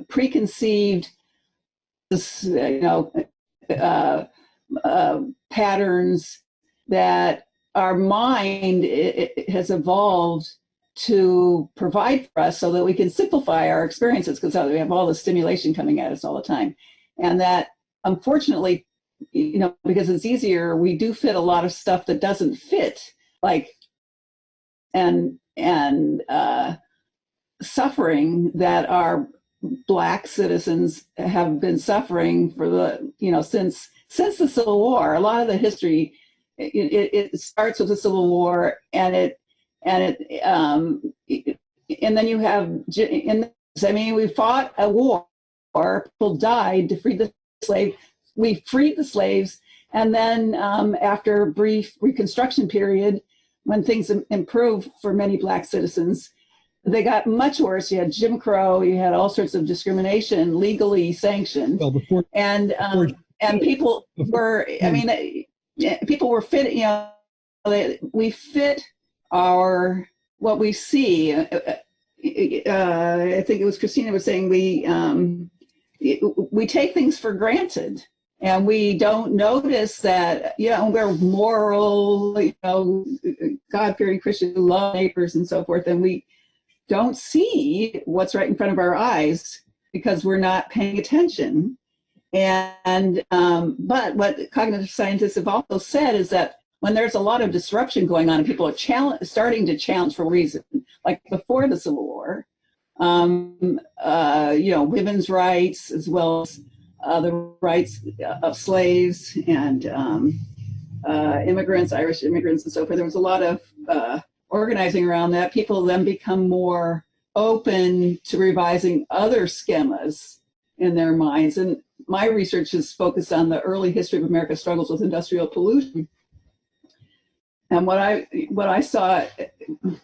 preconceived, patterns that our mind has evolved to provide for us so that we can simplify our experiences, because we have all the stimulation coming at us all the time. And that, unfortunately, because it's easier, we do fit a lot of stuff that doesn't fit, like, and suffering that our Black citizens have been suffering for since the Civil War. A lot of the history, it starts with the Civil War, and then you have, we fought a war, people died to free the slave. We freed the slaves, and then after a brief Reconstruction period, when things improved for many Black citizens, they got much worse. You had Jim Crow, you had all sorts of discrimination legally sanctioned, and people were, people were fit. We fit what we see. I think it was Christina was saying we take things for granted, and we don't notice that we're moral, God-fearing Christians who love neighbors and so forth, and we don't see what's right in front of our eyes because we're not paying attention. And but what cognitive scientists have also said is that when there's a lot of disruption going on and people are starting to challenge for a reason, like before the Civil War, women's rights, as well as the rights of slaves and immigrants, Irish immigrants and so forth. There was a lot of organizing around that. People then become more open to revising other schemas in their minds. And my research is focused on the early history of America's struggles with industrial pollution. And what I saw,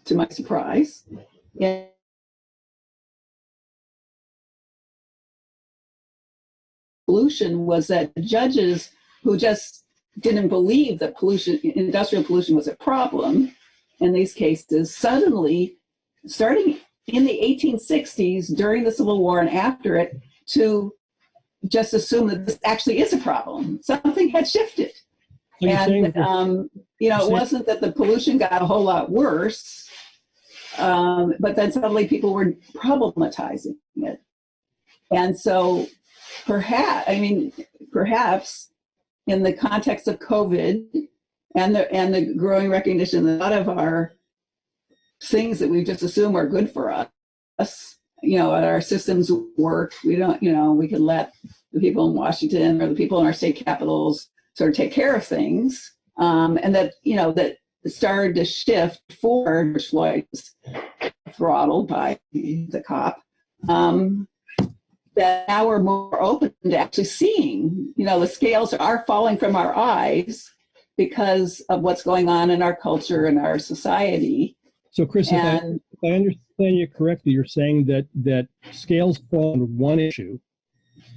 to my surprise, pollution was that judges who just didn't believe that industrial pollution was a problem in these cases, suddenly, starting in the 1860s, during the Civil War and after it, to just assume that this actually is a problem. Something had shifted. So and, it wasn't that the pollution got a whole lot worse, but then suddenly people were problematizing it. And so perhaps in the context of COVID and the growing recognition that a lot of our things that we just assume are good for us, our systems work. We don't, we can let the people in Washington or the people in our state capitals sort of take care of things. And that, that started to shift before George Floyd was throttled by the cop. That now we're more open to actually seeing, the scales are falling from our eyes because of what's going on in our culture and our society. So, Chris, if I understand you correctly, you're saying that scales fall on one issue,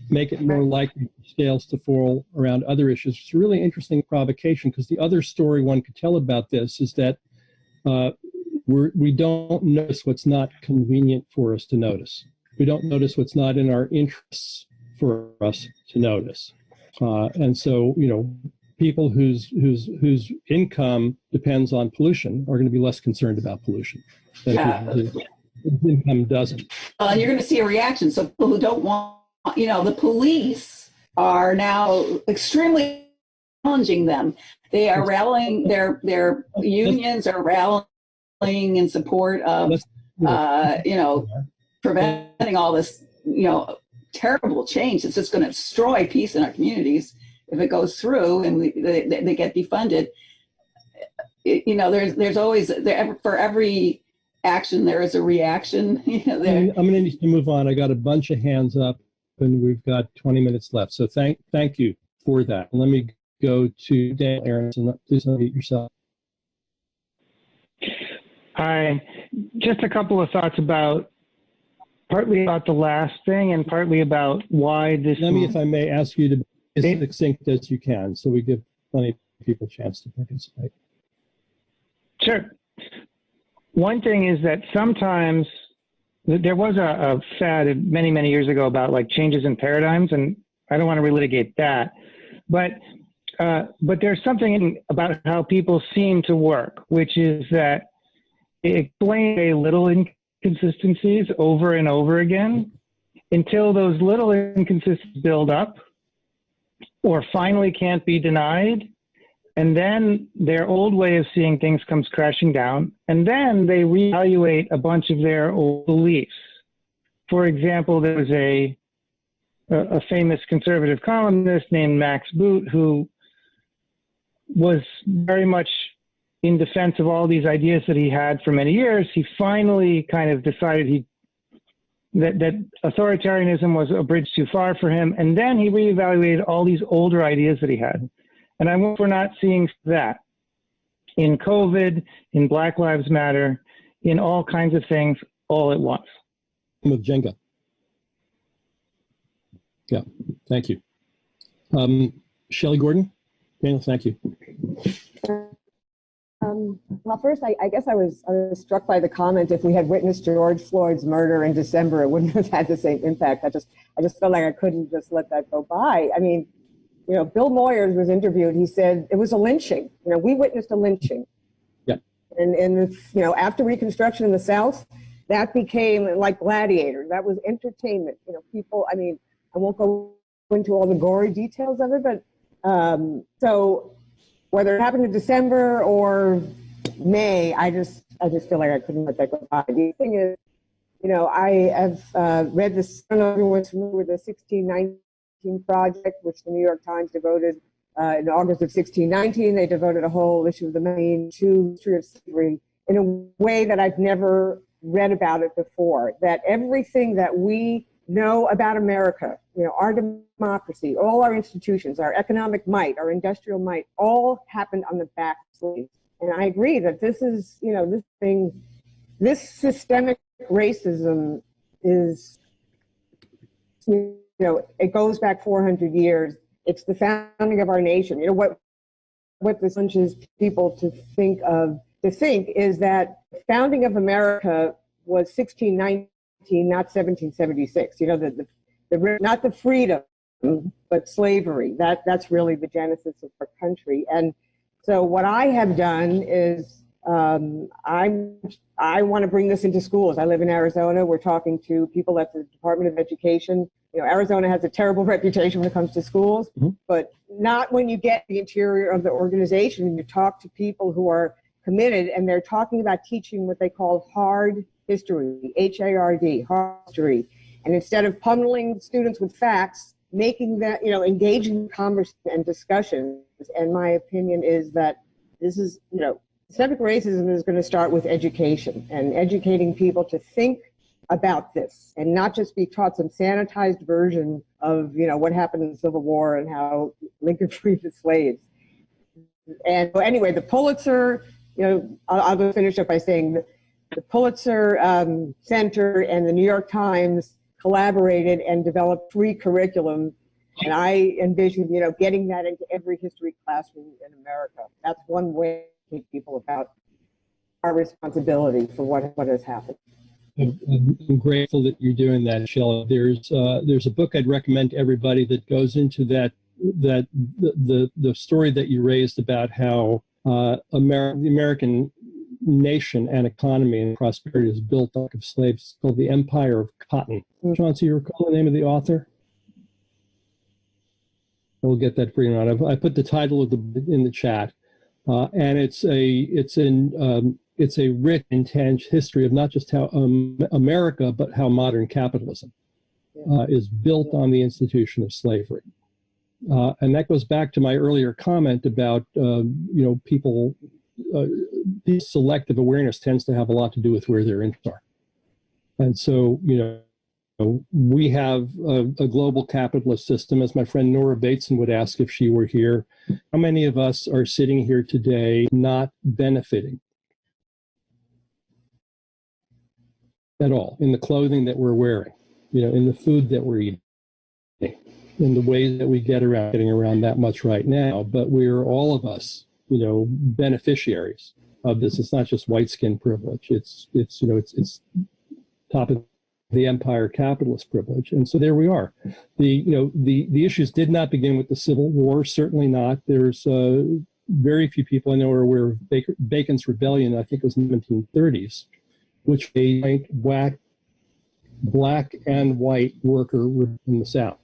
make it more likely for scales to fall around other issues. It's a really interesting provocation, because the other story one could tell about this is that we don't notice what's not convenient for us to notice. We don't notice what's not in our interests for us to notice. And so, people whose income depends on pollution are going to be less concerned about pollution than whose income doesn't. And you're going to see a reaction. So people who don't want, the police are now extremely challenging them. They are rallying, their unions are rallying in support of, preventing all this, terrible change. It's just going to destroy peace in our communities if it goes through and they get defunded. There's always, for every action, there is a reaction. I'm going to need to move on. I got a bunch of hands up and we've got 20 minutes left. So thank you for that. Let me go to Dan Aronson. Please unmute yourself. Hi. Just a couple of thoughts partly about the last thing and partly about why this. Let me, if I may, ask you to be as succinct as you can, so we give plenty of people a chance to participate. Sure. One thing is that sometimes there was a fad many, many years ago about like changes in paradigms, and I don't want to relitigate that, but there's something about how people seem to work, which is that it explains a little inconsistencies over and over again until those little inconsistencies build up or finally can't be denied. And then their old way of seeing things comes crashing down. And then they reevaluate a bunch of their old beliefs. For example, there was a famous conservative columnist named Max Boot who was very much in defense of all these ideas that he had for many years. He finally kind of decided that authoritarianism was a bridge too far for him. And then he reevaluated all these older ideas that he had. And I hope we're not seeing that in COVID, in Black Lives Matter, in all kinds of things all at once. Of Jenga. Yeah, thank you. Shelley Gordon? Daniel, thank you. Well, first, I guess I was struck by the comment, if we had witnessed George Floyd's murder in December, it wouldn't have had the same impact. I just felt like I couldn't just let that go by. I mean, you know, Bill Moyers was interviewed. He said it was a lynching. You know, we witnessed a lynching. Yeah. And you know, after Reconstruction in the South, that became like Gladiator. That was entertainment. You know, people. I mean, I won't go into all the gory details of it, but so whether it happened in December or May, I just feel like I couldn't let that go by. The thing is, you know, I have read this. I don't know if everyone's familiar with the 1619 Project, which the New York Times devoted in August of 1619. They devoted a whole issue of the Maine to history of slavery in a way that I've never read about it before. That everything that we know about America, you know, our democracy, all our institutions, our economic might, our industrial might, all happened on the back of slaves. And I agree that this is, you know, this systemic racism is, you know, it goes back 400 years. It's the founding of our nation. You know, what this launches people to think is that the founding of America was 1619, not 1776. You know, not the freedom, but slavery. That's really the genesis of our country. And so what I have done is I want to bring this into schools. I live in Arizona. We're talking to people at the Department of Education. You know, Arizona has a terrible reputation when it comes to schools, but not when you get the interior of the organization and you talk to people who are committed, and they're talking about teaching what they call hard history, H-A-R-D, hard history. And instead of pummeling students with facts, making that, you know, engaging in conversation and discussions. And my opinion is that this is, you know, systemic racism is going to start with education and educating people to think about this and not just be taught some sanitized version of, you know, what happened in the Civil War and how Lincoln freed the slaves. And anyway, the Pulitzer, you know, I'll just finish up by saying the Pulitzer Center and the New York Times collaborated and developed free curriculum. And I envision, you know, getting that into every history classroom in America. That's one way to teach people about our responsibility for what has happened. I'm grateful that you're doing that, Shelley. There's a book I'd recommend to everybody that goes into the story that you raised about how the American nation and economy and prosperity is built off of slaves. It's called The Empire of Cotton. Chauncey, you recall the name of the author? We'll get that for you. I put the title of in the chat, and it's a rich, intense history of not just how America, but how modern capitalism is built on the institution of slavery. And that goes back to my earlier comment about, you know, people, this selective awareness tends to have a lot to do with where their interests are. And so, you know, we have a global capitalist system, as my friend Nora Bateson would ask if she were here. How many of us are sitting here today not benefiting at all in the clothing that we're wearing, you know, in the food that we're eating, in the ways that we getting around that much right now? But we're, all of us, you know, beneficiaries of this. It's not just white skin privilege. It's you know, it's top of the empire capitalist privilege. And so there we are. The issues did not begin with the Civil War, certainly not. There's very few people I know are aware of Bacon's Rebellion, I think it was in the 1730s, which a black and white worker in the South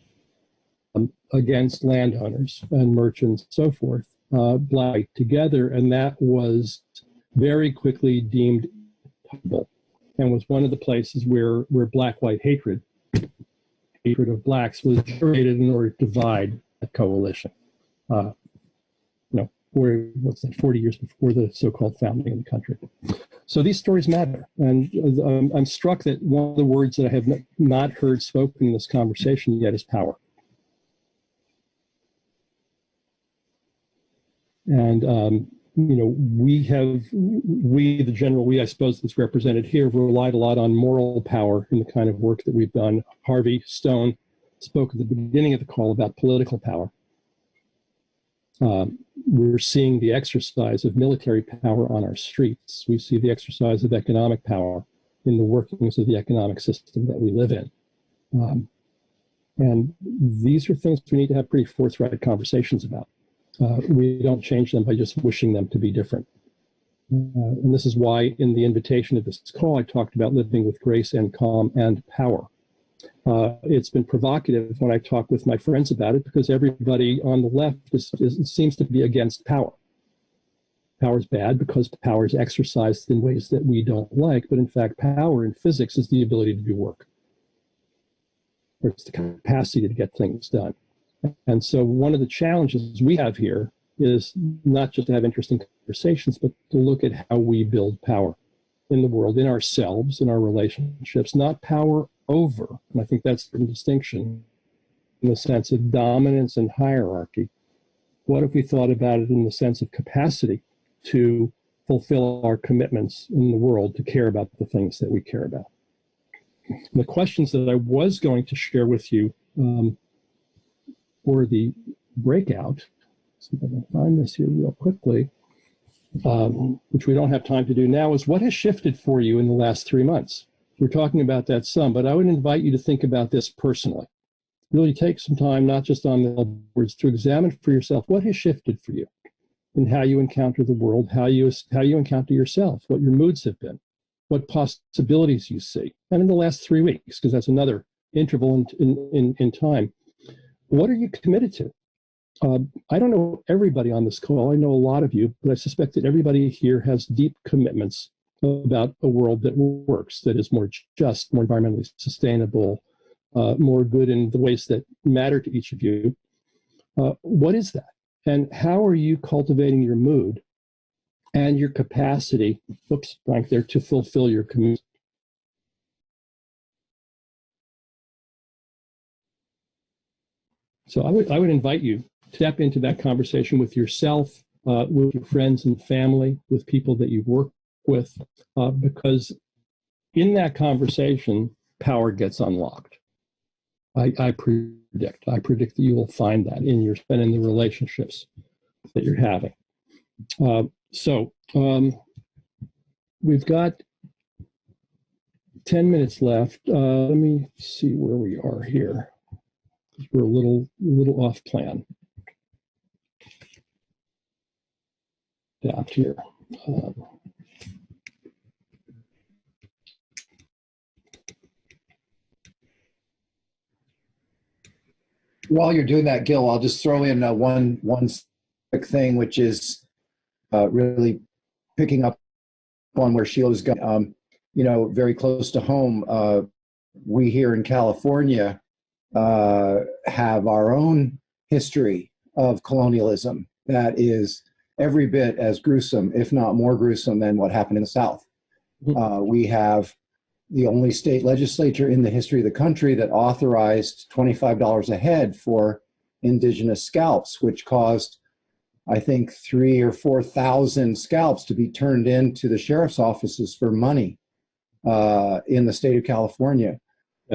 against landowners and merchants and so forth, black together, and that was very quickly deemed intolerable, and was one of the places where black-white hatred of blacks was created in order to divide a coalition. What's that, 40 years before the so-called founding of the country. So these stories matter, and I'm struck that one of the words that I have not heard spoken in this conversation yet is power. And we, the general we, I suppose that's represented here, have relied a lot on moral power in the kind of work that we've done. Harvey Stone spoke at the beginning of the call about political power. We're seeing the exercise of military power on our streets. We see the exercise of economic power in the workings of the economic system that we live in. And these are things we need to have pretty forthright conversations about. We don't change them by just wishing them to be different. And this is why in the invitation of this call, I talked about living with grace and calm and power. It's been provocative when I talk with my friends about it, because everybody on the left seems to be against power. Power is bad because power is exercised in ways that we don't like, but in fact, power in physics is the ability to do work. Or it's the capacity to get things done. And so one of the challenges we have here is not just to have interesting conversations, but to look at how we build power in the world, in ourselves, in our relationships, not power over. And I think that's the distinction in the sense of dominance and hierarchy. What if we thought about it in the sense of capacity to fulfill our commitments in the world, to care about the things that we care about? And the questions that I was going to share with you for the breakout, see if I can find this here real quickly, which we don't have time to do now, is what has shifted for you in the last 3 months? We're talking about that some, but I would invite you to think about this personally. Really take some time, not just on the words, to examine for yourself what has shifted for you in how you encounter the world, how you encounter yourself, what your moods have been, what possibilities you see. And in the last 3 weeks, because that's another interval in time, what are you committed to? I don't know everybody on this call. I know a lot of you, but I suspect that everybody here has deep commitments about a world that works, that is more just, more environmentally sustainable, more good in the ways that matter to each of you. What is that? And how are you cultivating your mood and your capacity, oops, blank there, to fulfill your commitment? So I would invite you to step into that conversation with yourself, with your friends and family, with people that you work with, because in that conversation, power gets unlocked. I predict that you will find that in the relationships that you're having. We've got 10 minutes left. Let me see where we are here. We're a little off plan. Down here. While you're doing that, Gil, I'll just throw in one quick thing, which is really picking up on where Sheila's going. Very close to home, we here in California have our own history of colonialism that is every bit as gruesome, if not more gruesome, than what happened in the South. We have the only state legislature in the history of the country that authorized $25 a head for indigenous scalps, which caused, I think, 3,000 or 4,000 scalps to be turned into the sheriff's offices for money in the state of California.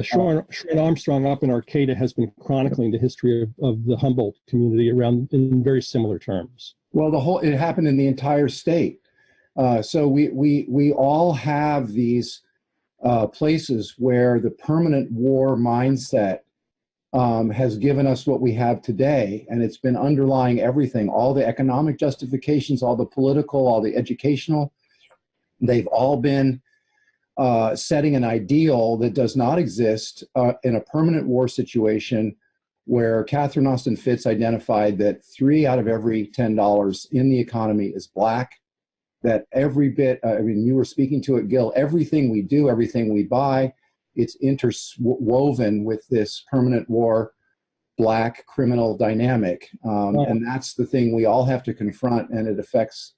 Sean Armstrong up in Arcata has been chronicling the history of the Humboldt community around in very similar terms. Well, it happened in the entire state. So we all have these places where the permanent war mindset has given us what we have today, and it's been underlying everything, all the economic justifications, all the political, all the educational. They've all been setting an ideal that does not exist in a permanent war situation, where Catherine Austin Fitts identified that 3 out of every $10 in the economy is black, that every bit, I mean, you were speaking to it, Gil, everything we do, everything we buy, it's interwoven with this permanent war, black criminal dynamic. And that's the thing we all have to confront, and it affects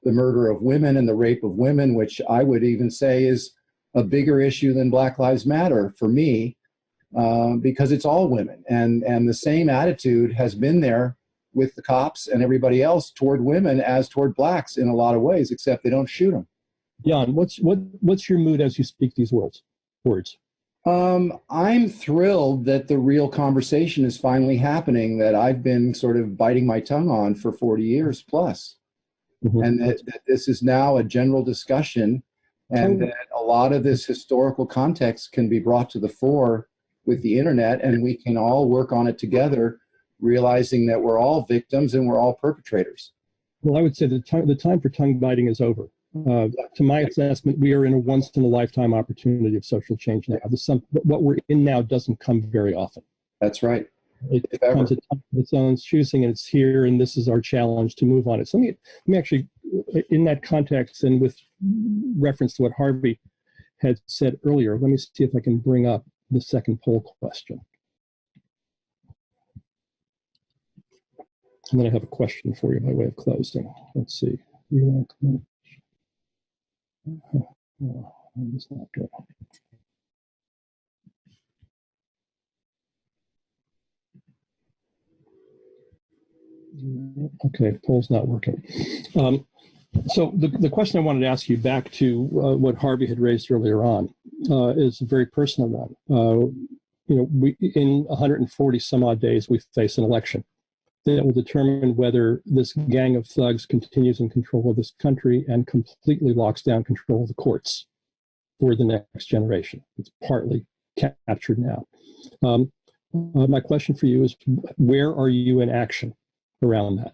the murder of women and the rape of women, which I would even say is a bigger issue than Black Lives Matter for me, because it's all women. And the same attitude has been there with the cops and everybody else toward women as toward blacks in a lot of ways, except they don't shoot them. Jan, what's your mood as you speak these words? I'm thrilled that the real conversation is finally happening, that I've been sort of biting my tongue on for 40 years plus. And that this is now a general discussion, and that a lot of this historical context can be brought to the fore with the internet, and we can all work on it together, realizing that we're all victims and we're all perpetrators. Well, I would say the time for tongue biting is over. To my assessment, we are in a once-in-a-lifetime opportunity of social change now. What we're in now doesn't come very often. That's right. It comes at its own choosing, and it's here, and this is our challenge to move on it. So let me actually, in that context and with reference to what Harvey had said earlier, let me see if I can bring up the second poll question. And then I have a question for you by way of closing. Let's see. That's not good. Okay, poll's not working. So the question I wanted to ask you, back to what Harvey had raised earlier on, is a very personal one. We in 140 some odd days, we face an election that will determine whether this gang of thugs continues in control of this country and completely locks down control of the courts for the next generation. It's partly captured now. My question for you is, where are you in action around that?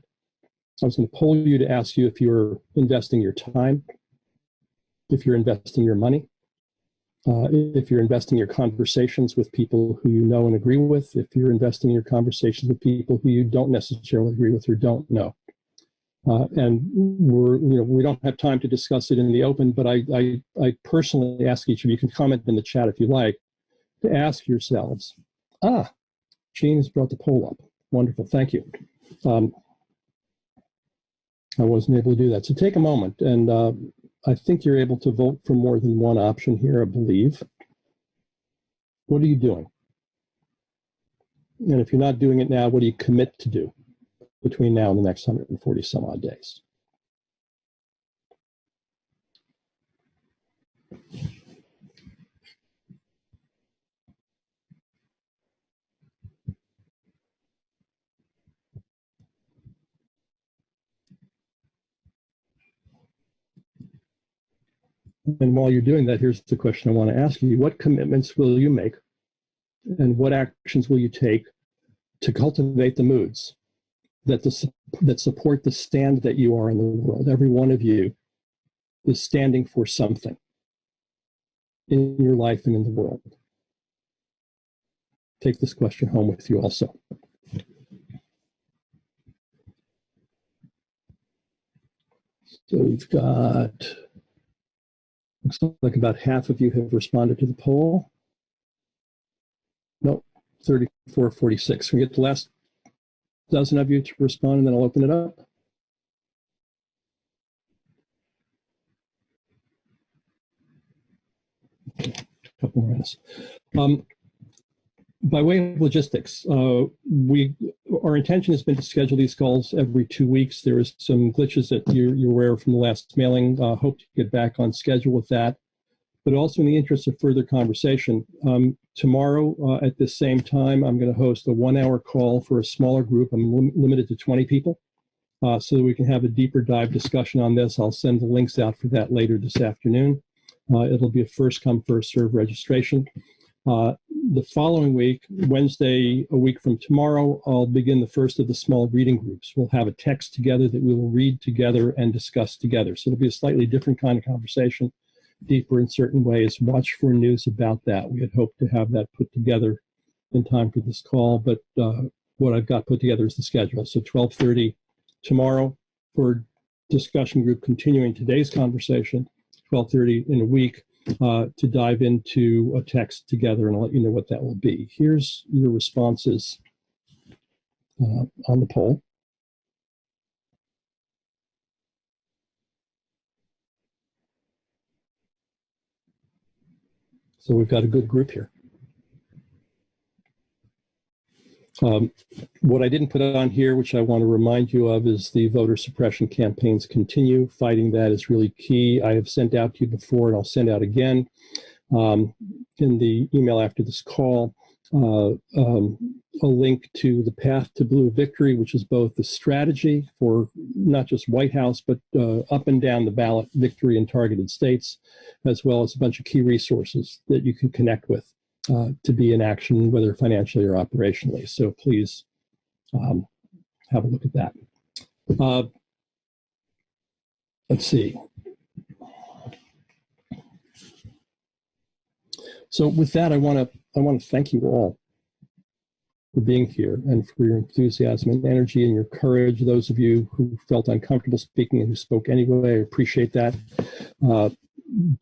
I was going to poll you to ask you if you're investing your time, if you're investing your money, if you're investing your conversations with people who you know and agree with, if you're investing your conversations with people who you don't necessarily agree with or don't know. And we don't have time to discuss it in the open, but I personally ask each of you, can comment in the chat if you like, to ask yourselves, Gene has brought the poll up. Wonderful, thank you. I wasn't able to do that. So take a moment, and I think you're able to vote for more than one option here, I believe. What are you doing? And if you're not doing it now, what do you commit to do between now and the next 140 some odd days? And while you're doing that, here's the question I want to ask you. What commitments will you make, and what actions will you take to cultivate the moods that support the stand that you are in the world? Every one of you is standing for something in your life and in the world. Take this question home with you also. So we've got, looks like about half of you have responded to the poll. Nope, 34-46. Can we get the last dozen of you to respond, and then I'll open it up? Okay, a couple more minutes. By way of logistics, our intention has been to schedule these calls every 2 weeks. There is some glitches that you're aware of from the last mailing. Hope to get back on schedule with that. But also in the interest of further conversation, tomorrow at this same time, I'm going to host a 1-hour call for a smaller group. I'm limited to 20 people, so that we can have a deeper dive discussion on this. I'll send the links out for that later this afternoon. It'll be a first come, first serve registration. The following week, Wednesday, a week from tomorrow, I'll begin the first of the small reading groups. We'll have a text together that we will read together and discuss together. So it'll be a slightly different kind of conversation, deeper in certain ways. Watch for news about that. We had hoped to have that put together in time for this call, but what I've got put together is the schedule. So 12:30 tomorrow for discussion group continuing today's conversation, 12:30 in a week to dive into a text together, and I'll let you know what that will be. Here's your responses on the poll. So we've got a good group here. What I didn't put on here, which I want to remind you of, is the voter suppression campaigns continue. Fighting that is really key. I have sent out to you before, and I'll send out again in the email after this call, a link to the Path to Blue Victory, which is both the strategy for not just White House, but up and down the ballot victory in targeted states, as well as a bunch of key resources that you can connect with to be in action, whether financially or operationally. So please have a look at that. Let's see. So with that, I want to thank you all for being here and for your enthusiasm and energy and your courage. Those of you who felt uncomfortable speaking and who spoke anyway, I appreciate that.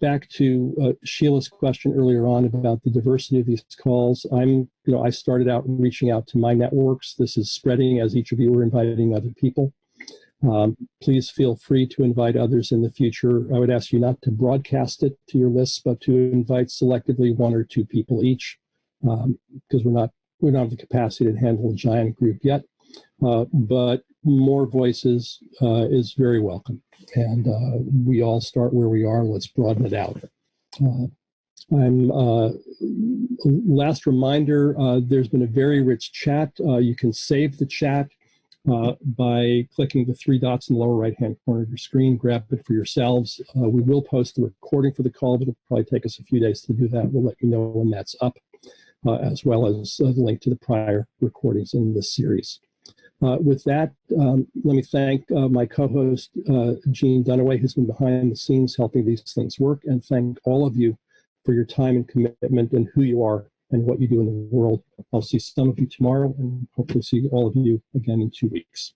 Back to Sheila's question earlier on about the diversity of these calls. I started out reaching out to my networks. This is spreading as each of you are inviting other people. Please feel free to invite others in the future. I would ask you not to broadcast it to your lists, but to invite selectively 1 or 2 people each, because we don't have the capacity to handle a giant group yet. But more voices is very welcome. And we all start where we are. Let's broaden it out. Last reminder, there's been a very rich chat. You can save the chat by clicking the 3 dots in the lower right-hand corner of your screen. Grab it for yourselves. We will post the recording for the call, but it'll probably take us a few days to do that. We'll let you know when that's up, as well as the link to the prior recordings in this series. With that, let me thank my co-host, Gene Dunaway, who's been behind the scenes helping these things work, and thank all of you for your time and commitment and who you are and what you do in the world. I'll see some of you tomorrow and hopefully see all of you again in 2 weeks.